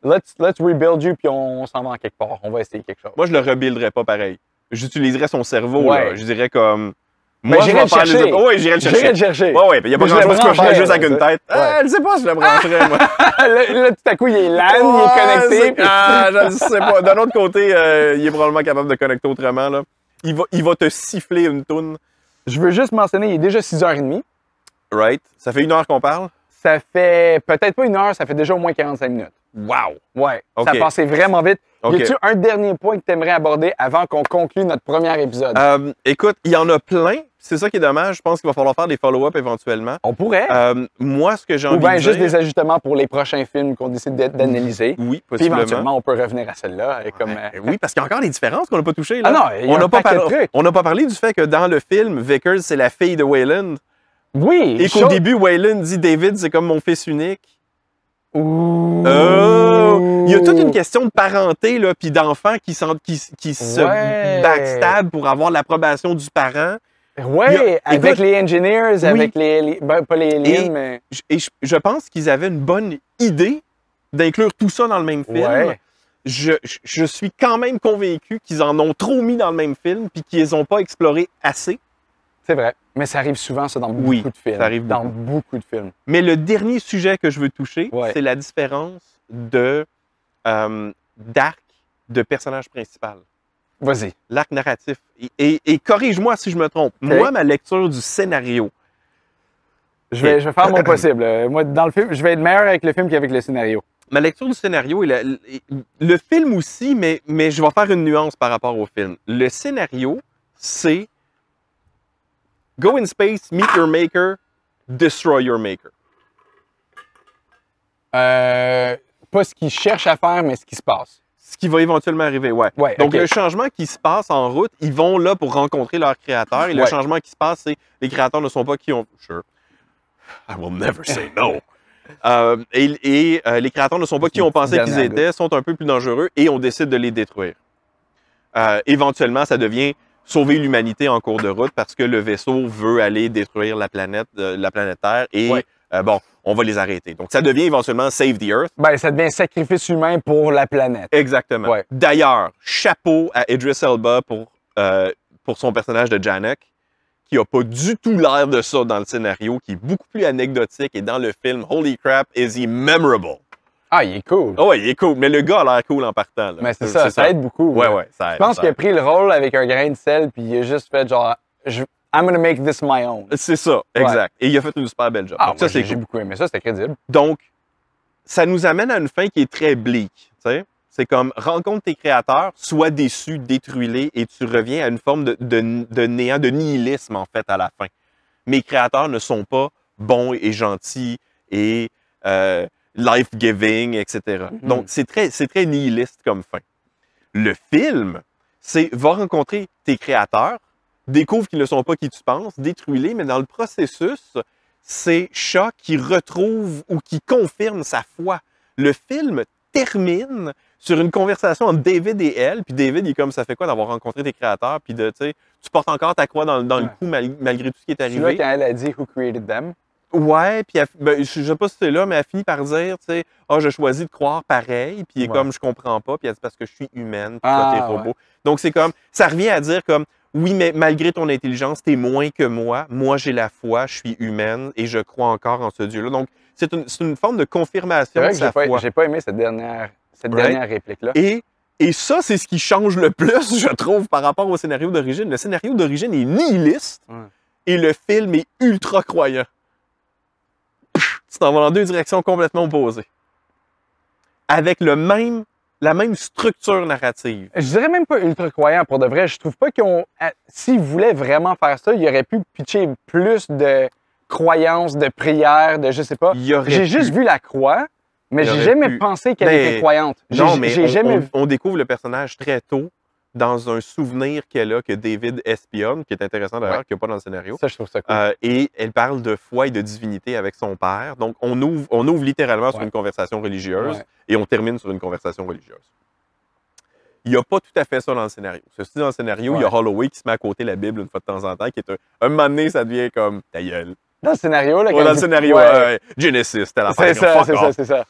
Let's rebuild you, puis on s'en va en quelque part. On va essayer quelque chose. Moi, je le rebuilderais pas pareil. J'utiliserais son cerveau. Ouais. Là. Je dirais comme... Moi, j'irais le chercher. Oui, j'irais le chercher. J'irais le chercher. Oui, il n'y a pas grand-chose que je ferais juste avec une tête. Je ne sais pas si je le brancherais, moi. là, tout à coup, il est LAN, il est connecté. Je ne sais pas. D'un autre côté, il est probablement capable de connecter autrement. Là. Il va te siffler une toune. Je veux juste mentionner, il est déjà 6h30. Right. Ça fait 1 heure qu'on parle? Ça fait peut-être pas 1 heure, ça fait déjà au moins 45 minutes. Wow! Ouais, okay. Ça a passé vraiment vite. Okay. Y a-tu un dernier point que tu aimerais aborder avant qu'on conclue notre premier épisode? Écoute, il y en a plein. C'est ça qui est dommage. Je pense qu'il va falloir faire des follow-up éventuellement. On pourrait. Moi, ce que j'ai envie de dire... Ou bien juste dire... des ajustements pour les prochains films qu'on décide d'analyser. Oui, possiblement. Puis éventuellement, on peut revenir à celle-là. Comme, oui, parce qu'il y a encore des différences qu'on n'a pas touchées. Là. Ah non, on n'a pas parlé du fait que dans le film, Vickers, c'est la fille de Wayland. Oui. Et qu'au début, Wayland dit David, c'est comme mon fils unique. Ouh. Oh! Il y a toute une question de parenté, là, puis d'enfants qui se backstab pour avoir l'approbation du parent. Oui, avec les engineers, avec les pas les aliens, mais... Et je pense qu'ils avaient une bonne idée d'inclure tout ça dans le même film. Ouais. Je suis quand même convaincu qu'ils en ont trop mis dans le même film puis qu'ils les ont pas exploré assez. C'est vrai, mais ça arrive souvent, ça, dans beaucoup de films. Ça arrive dans beaucoup de films. Mais le dernier sujet que je veux toucher, c'est la différence d'arc de personnage principal. Vas-y. L'arc narratif. Et corrige-moi si je me trompe. Okay. Moi, ma lecture du scénario... Je vais faire mon possible. Moi, dans le film, je vais être meilleur avec le film qu'avec le scénario. Ma lecture du scénario, le film aussi, mais je vais faire une nuance par rapport au film. Le scénario, c'est Go in space, meet your maker, destroy your maker. Pas ce qu'ils cherchent à faire, mais ce qui se passe. Ce qui va éventuellement arriver, ouais. Donc, le changement qui se passe en route, ils vont là pour rencontrer leur créateur. Et le changement qui se passe, c'est les créateurs ne sont pas qui ont... Sure. I will never say no. Les créateurs ne sont pas qui on pensait qu'ils étaient, sont un peu plus dangereux et on décide de les détruire. Éventuellement, ça devient sauver l'humanité en cours de route parce que le vaisseau veut aller détruire la planète Terre et bon, on va les arrêter. Donc, ça devient éventuellement Save the Earth. Ben, ça devient sacrifice humain pour la planète. Exactement. Ouais. D'ailleurs, chapeau à Idris Elba pour son personnage de Janek, qui n'a pas du tout l'air de ça dans le scénario, qui est beaucoup plus anecdotique et dans le film, holy crap, is he memorable. Ah, il est cool. Ah ouais, il est cool. Mais le gars a l'air cool en partant. Là. Mais c'est ça aide beaucoup. Ouais, ça aide. Je pense qu'il a pris le rôle avec un grain de sel, puis il a juste fait genre, I'm gonna make this my own. C'est ça, exact. Et il a fait une super belle job. Ah, donc, ça, j'ai beaucoup aimé ça, c'était crédible. Donc, ça nous amène à une fin qui est très bleak. C'est comme, rencontre tes créateurs, sois déçu, détruis-les, et tu reviens à une forme de néant, de nihilisme, en fait, à la fin. Mes créateurs ne sont pas bons et gentils et life-giving, etc. Donc, c'est très nihiliste comme fin. Le film, c'est, va rencontrer tes créateurs, découvre qu'ils ne sont pas qui tu penses, détruis-les, mais dans le processus, c'est Shaw qui retrouve ou qui confirme sa foi. Le film termine sur une conversation entre David et elle, puis David, il est comme, ça fait quoi d'avoir rencontré tes créateurs, puis tu portes encore ta croix dans le cou malgré tout ce qui est arrivé. Tu vois, quand elle a dit « Who created them », Ouais, puis ben, je sais pas si c'est là, mais elle finit par dire, tu sais, ah, je choisis de croire pareil, puis elle est comme, je comprends pas, puis elle dit parce que je suis humaine, puis toi, t'es robot. Donc, c'est comme, ça revient à dire comme, oui, mais malgré ton intelligence, t'es moins que moi. Moi, j'ai la foi, je suis humaine, et je crois encore en ce Dieu-là. Donc, c'est une forme de confirmation de sa foi. J'ai pas aimé cette dernière réplique-là. Et ça, c'est ce qui change le plus, je trouve, par rapport au scénario d'origine. Le scénario d'origine est nihiliste, et le film est ultra croyant. Tu t'en vas dans deux directions complètement opposées. Avec la même structure narrative. Je dirais même pas ultra croyant pour de vrai. Je trouve pas qu'ils ont. S'ils voulaient vraiment faire ça, ils auraient pu pitcher plus de croyances, de prières, de je sais pas. J'ai juste vu la croix, mais j'ai jamais pensé qu'elle était croyante. Non, mais on découvre le personnage très tôt dans un souvenir qu'elle a que David espionne, qui est intéressant d'ailleurs, qu'il n'y a pas dans le scénario. Ça, je trouve ça cool. Et elle parle de foi et de divinité avec son père. Donc, on ouvre littéralement sur une conversation religieuse et on termine sur une conversation religieuse. Il n'y a pas tout à fait ça dans le scénario. Ceci dans le scénario, il y a Holloway qui se met à côté de la Bible une fois de temps en temps, qui est un moment donné, ça devient comme ta gueule. Dans le scénario, là. Ouais, dans le scénario, Genesis, c'était la C'est ça.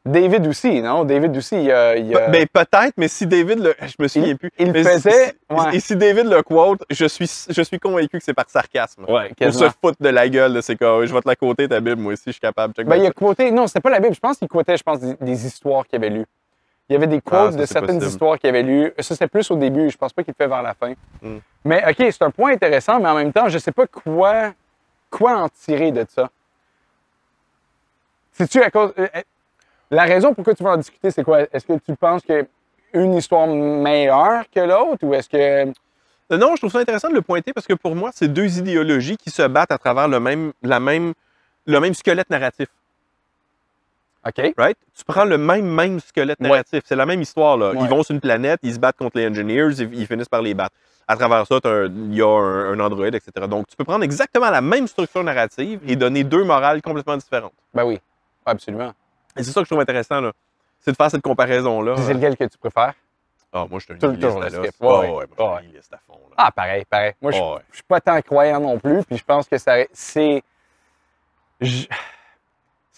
David aussi, non? David aussi, il y a... Ben, peut-être, mais si David le... Je me souviens plus. Il faisait... Et si David le quote, je suis convaincu que c'est par sarcasme. Pour se foutre de la gueule, c'est comme, je vais te la quoter ta Bible, moi aussi, je suis capable. Ben, il a quoté... Non, c'était pas la Bible. Je pense qu'il quotait, des histoires qu'il avait lues. Il y avait des quotes de certaines histoires qu'il avait lues. Ça, c'était plus au début. Je pense pas qu'il le fait vers la fin. Mais, OK, c'est un point intéressant, mais en même temps, je sais pas quoi en tirer de ça. C'est-tu à cause... La raison pourquoi tu veux en discuter, c'est quoi? Est-ce que tu penses qu'il y a une histoire meilleure que l'autre ou est-ce que... Non, je trouve ça intéressant de le pointer parce que pour moi, c'est deux idéologies qui se battent à travers le même squelette narratif. OK. Right? Tu prends le même squelette narratif. C'est la même histoire, là. Ils vont sur une planète, ils se battent contre les engineers, ils finissent par les battre. À travers ça, il y a un androïde, etc. Donc, tu peux prendre exactement la même structure narrative et donner deux morales complètement différentes. Ben oui, absolument. Et c'est ça que je trouve intéressant, là. C'est de faire cette comparaison-là. C'est lequel que tu préfères? Ah, moi, je suis un nihiliste à l'os. Moi, je suis un nihiliste à fond. Là. Ah, pareil. Moi, je suis pas tant croyant non plus, puis je pense que ça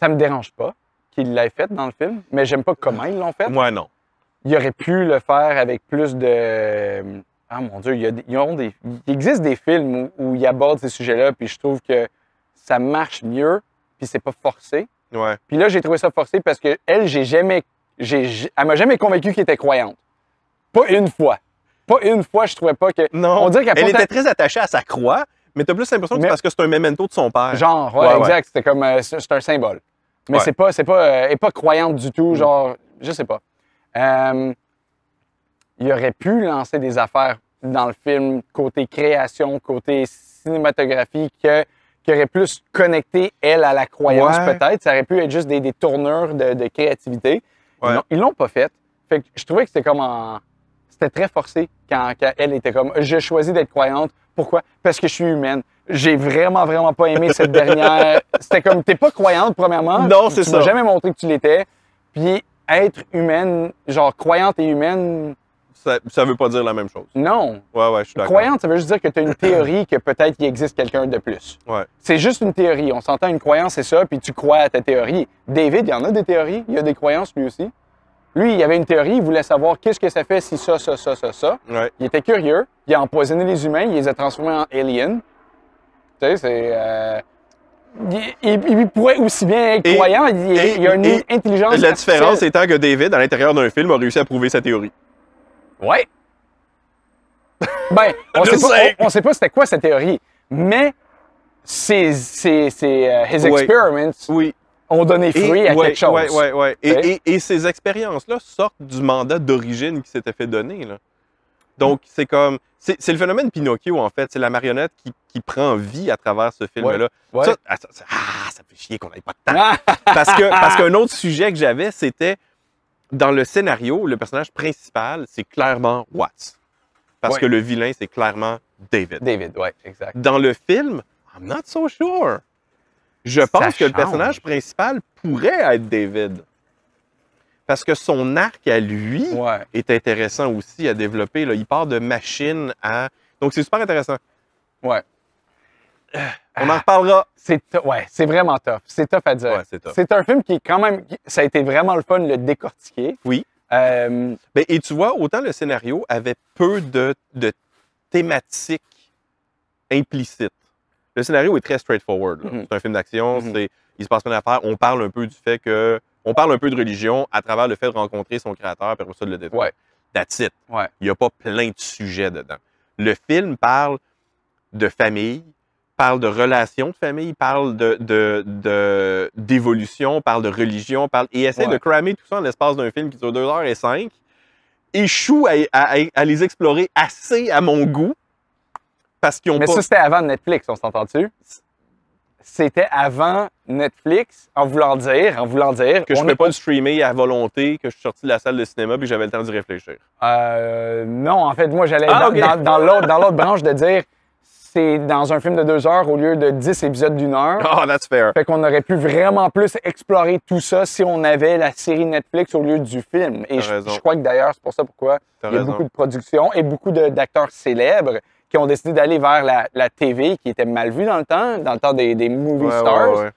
me dérange pas qu'ils l'aient fait dans le film, mais j'aime pas comment ils l'ont fait. Moi, non. Ils auraient pu le faire avec plus de... Ah, mon Dieu, il existe des films où ils abordent ces sujets-là, puis je trouve que ça marche mieux, puis c'est pas forcé. Ouais. Puis là, j'ai trouvé ça forcé parce que elle m'a jamais convaincu qu'elle était croyante. Pas une fois. Pas une fois, je trouvais pas que... Non, on dirait elle était très attachée à sa croix, mais t'as plus l'impression que c'est parce que c'est un memento de son père. Genre, exact. C'était comme... c'est un symbole. Mais elle est pas croyante du tout, genre... Je sais pas. Il aurait pu lancer des affaires dans le film, côté création, côté cinématographie, qui aurait plus connecté, elle, à la croyance, peut-être. Ça aurait pu être juste des tournures de créativité. Ils l'ont pas fait. Fait que je trouvais que c'était comme C'était très forcé quand elle était comme « Je choisis d'être croyante. Pourquoi? Parce que je suis humaine. » J'ai vraiment, vraiment pas aimé cette dernière... C'était comme « T'es pas croyante, premièrement. Non, c'est ça. Tu m'as jamais montré que tu l'étais. Puis être humaine, genre croyante et humaine... » Ça veut pas dire la même chose. Non. Ouais, je suis d'accord. Croyante, ça veut juste dire que tu as une théorie que peut-être il existe quelqu'un de plus. Ouais. C'est juste une théorie. On s'entend, une croyance, c'est ça, puis tu crois à ta théorie. David, il y en a des théories. Il y a des croyances, lui aussi. Lui, il avait une théorie, il voulait savoir qu'est-ce que ça fait si ça. Ouais. Il était curieux, il a empoisonné les humains, il les a transformés en aliens. Tu sais, c'est... Il pourrait aussi bien être croyant, il a une intelligence La différence étant que David, à l'intérieur d'un film, a réussi à prouver sa théorie. Ouais. Ben, on sait pas c'était quoi sa théorie, mais his experiments ont donné fruit à quelque chose. Ouais. Et ces expériences-là sortent du mandat d'origine qui s'était fait donner, là. Donc, c'est comme... C'est le phénomène Pinocchio, en fait. C'est la marionnette qui prend vie à travers ce film-là. Ouais. Ça fait chier qu'on n'ait pas de temps. Parce qu'un autre sujet que j'avais, c'était... Dans le scénario, le personnage principal, c'est clairement Watts. Parce que le vilain, c'est clairement David. David, oui, exact. Dans le film, I'm not so sure. Je pense que le personnage principal pourrait être David. Parce que son arc à lui est intéressant aussi à développer. Là. Il part de machine à... Donc, c'est super intéressant. Ouais. On en reparlera. Ouais, c'est vraiment tough. C'est tough à dire. Ouais, c'est tough. C'est un film qui, quand même, ça a été vraiment le fun de le décortiquer. Oui. Et tu vois, autant le scénario avait peu de thématiques implicites. Le scénario est très straightforward. C'est un film d'action, il se passe plein d'affaires. On parle un peu du fait que... On parle un peu de religion à travers le fait de rencontrer son créateur et après ça de le détruire. Ouais. That's it. Ouais. Il n'y a pas plein de sujets dedans. Le film parle de famille, parle de relations de famille, parle d'évolution, parle de religion, et essaie de cramer tout ça en l'espace d'un film qui dure 2h05. Échoue à les explorer assez à mon goût. Parce qu'ils ont Mais pas... ça, c'était avant Netflix, on s'entend-tu? C'était avant Netflix, en voulant dire que je ne peux pas le streamer à volonté, que je suis sorti de la salle de cinéma et que j'avais le temps d'y réfléchir. Non, en fait, moi, j'allais dans l'autre branche de dire c'est dans un film de 2 heures au lieu de 10 épisodes d'1 heure. Oh, that's fair. Fait qu'on aurait pu vraiment plus explorer tout ça si on avait la série Netflix au lieu du film. Et je crois que d'ailleurs, c'est pour ça pourquoi il y a beaucoup de productions et beaucoup d'acteurs célèbres qui ont décidé d'aller vers la TV, qui était mal vue dans le temps des movie stars.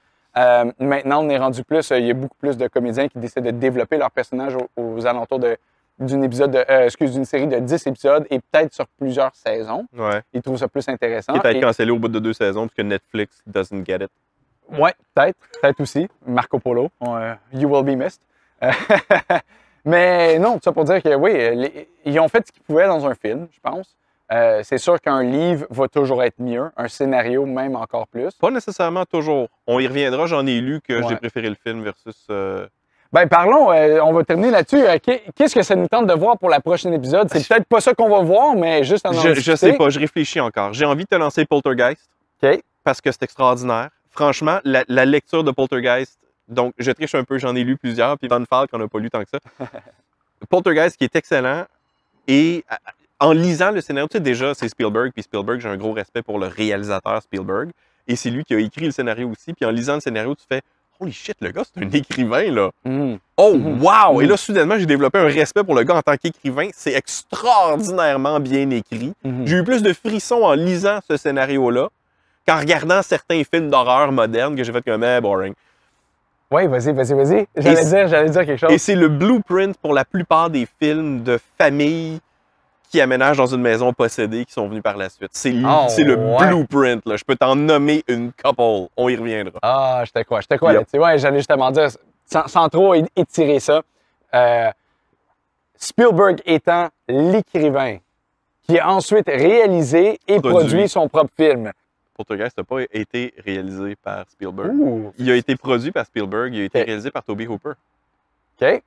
Maintenant, on est rendu plus, il y a beaucoup plus de comédiens qui décident de développer leurs personnages aux alentours d'une série de 10 épisodes et peut-être sur plusieurs saisons. Ouais. Ils trouvent ça plus intéressant. Qui est peut-être cancellé au bout de 2 saisons parce que Netflix doesn't get it. Oui, peut-être aussi. Marco Polo, You Will Be Missed. Mais non, tout ça pour dire que oui, ils ont fait ce qu'ils pouvaient dans un film, je pense. C'est sûr qu'un livre va toujours être mieux, un scénario même encore plus. Pas nécessairement toujours. On y reviendra, j'en ai lu que j'ai préféré le film versus... Ben parlons, on va terminer là-dessus. Qu'est-ce que ça nous tente de voir pour la prochaine épisode? C'est peut-être pas ça qu'on va voir, mais juste en discuter. Je sais pas, je réfléchis encore. J'ai envie de te lancer Poltergeist. OK. Parce que c'est extraordinaire. Franchement, la lecture de Poltergeist, donc je triche un peu, j'en ai lu plusieurs, puis Van Falk qu'on n'a pas lu tant que ça. Poltergeist qui est excellent, et en lisant le scénario, tu sais déjà, c'est Spielberg, puis Spielberg, j'ai un gros respect pour le réalisateur Spielberg, et c'est lui qui a écrit le scénario aussi, puis en lisant le scénario, tu fais « Holy shit, le gars, c'est un écrivain, là! Oh, wow! Et là, soudainement, j'ai développé un respect pour le gars en tant qu'écrivain. C'est extraordinairement bien écrit. J'ai eu plus de frissons en lisant ce scénario-là qu'en regardant certains films d'horreur modernes que j'ai fait comme « boring ». Oui, vas-y. J'allais dire quelque chose. Et c'est le blueprint pour la plupart des films de famille qui aménagent dans une maison possédée qui sont venus par la suite. C'est le blueprint. Là. Je peux t'en nommer une couple. On y reviendra. Ah, je te crois là-dessus. Ouais, j'allais justement dire, sans trop étirer ça, Spielberg étant l'écrivain qui a ensuite réalisé et produit son propre film. Poltergeist n'a pas été réalisé par Spielberg. Il a été produit par Spielberg, il a été réalisé par Tobe Hooper. OK.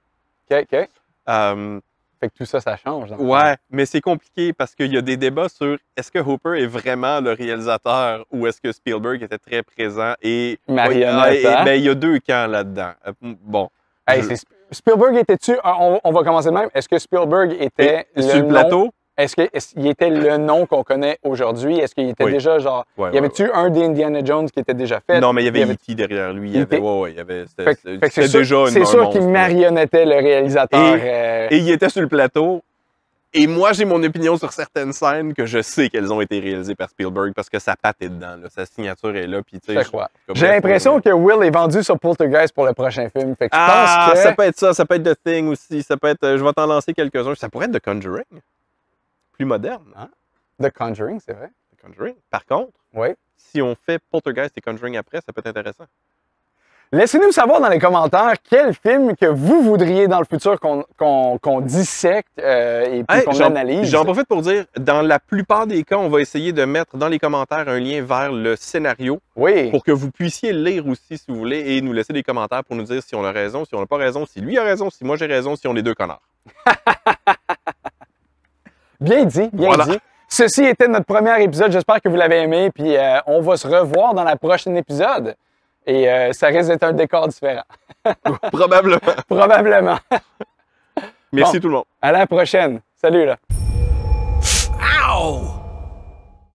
Fait que tout ça, ça change. Ouais, mais c'est compliqué parce qu'il y a des débats sur est-ce que Hooper est vraiment le réalisateur ou est-ce que Spielberg était très présent et... Marionnette, ben, il y a 2 camps là-dedans. Bon. Hey, Spielberg était-tu... On va commencer de même. Est-ce que Spielberg était sur le plateau? Est-ce qu'il était le nom qu'on connaît aujourd'hui? Est-ce qu'il était déjà genre... y avait-tu un des Indiana Jones qui était déjà fait? Non, mais il y avait E.T. derrière lui. C'était déjà c'est sûr qu'il marionnettait le réalisateur. Et il était sur le plateau. Et moi, j'ai mon opinion sur certaines scènes que je sais qu'elles ont été réalisées par Spielberg parce que sa patte est dedans. Là, sa signature est là. J'ai l'impression que Will est vendu sur Poltergeist pour le prochain film. Fait que je pense que... ça peut être ça. Ça peut être The Thing aussi. Ça peut être... je vais t'en lancer quelques-uns. Ça pourrait être The Conjuring. Plus moderne. Hein? The Conjuring, c'est vrai. The Conjuring. Par contre, si on fait Poltergeist et Conjuring après, ça peut être intéressant. Laissez-nous savoir dans les commentaires quel film que vous voudriez dans le futur qu'on dissecte et puis qu'on analyse. J'en profite pour dire, dans la plupart des cas, on va essayer de mettre dans les commentaires un lien vers le scénario pour que vous puissiez le lire aussi si vous voulez et nous laisser des commentaires pour nous dire si on a raison, si on n'a pas raison, si lui a raison, si moi j'ai raison, si on est 2 connards. Bien dit. Ceci était notre premier épisode. J'espère que vous l'avez aimé. Puis on va se revoir dans le prochain épisode. Et ça risque d'être un décor différent. Probablement. Merci tout le monde. À la prochaine. Salut là. Ow!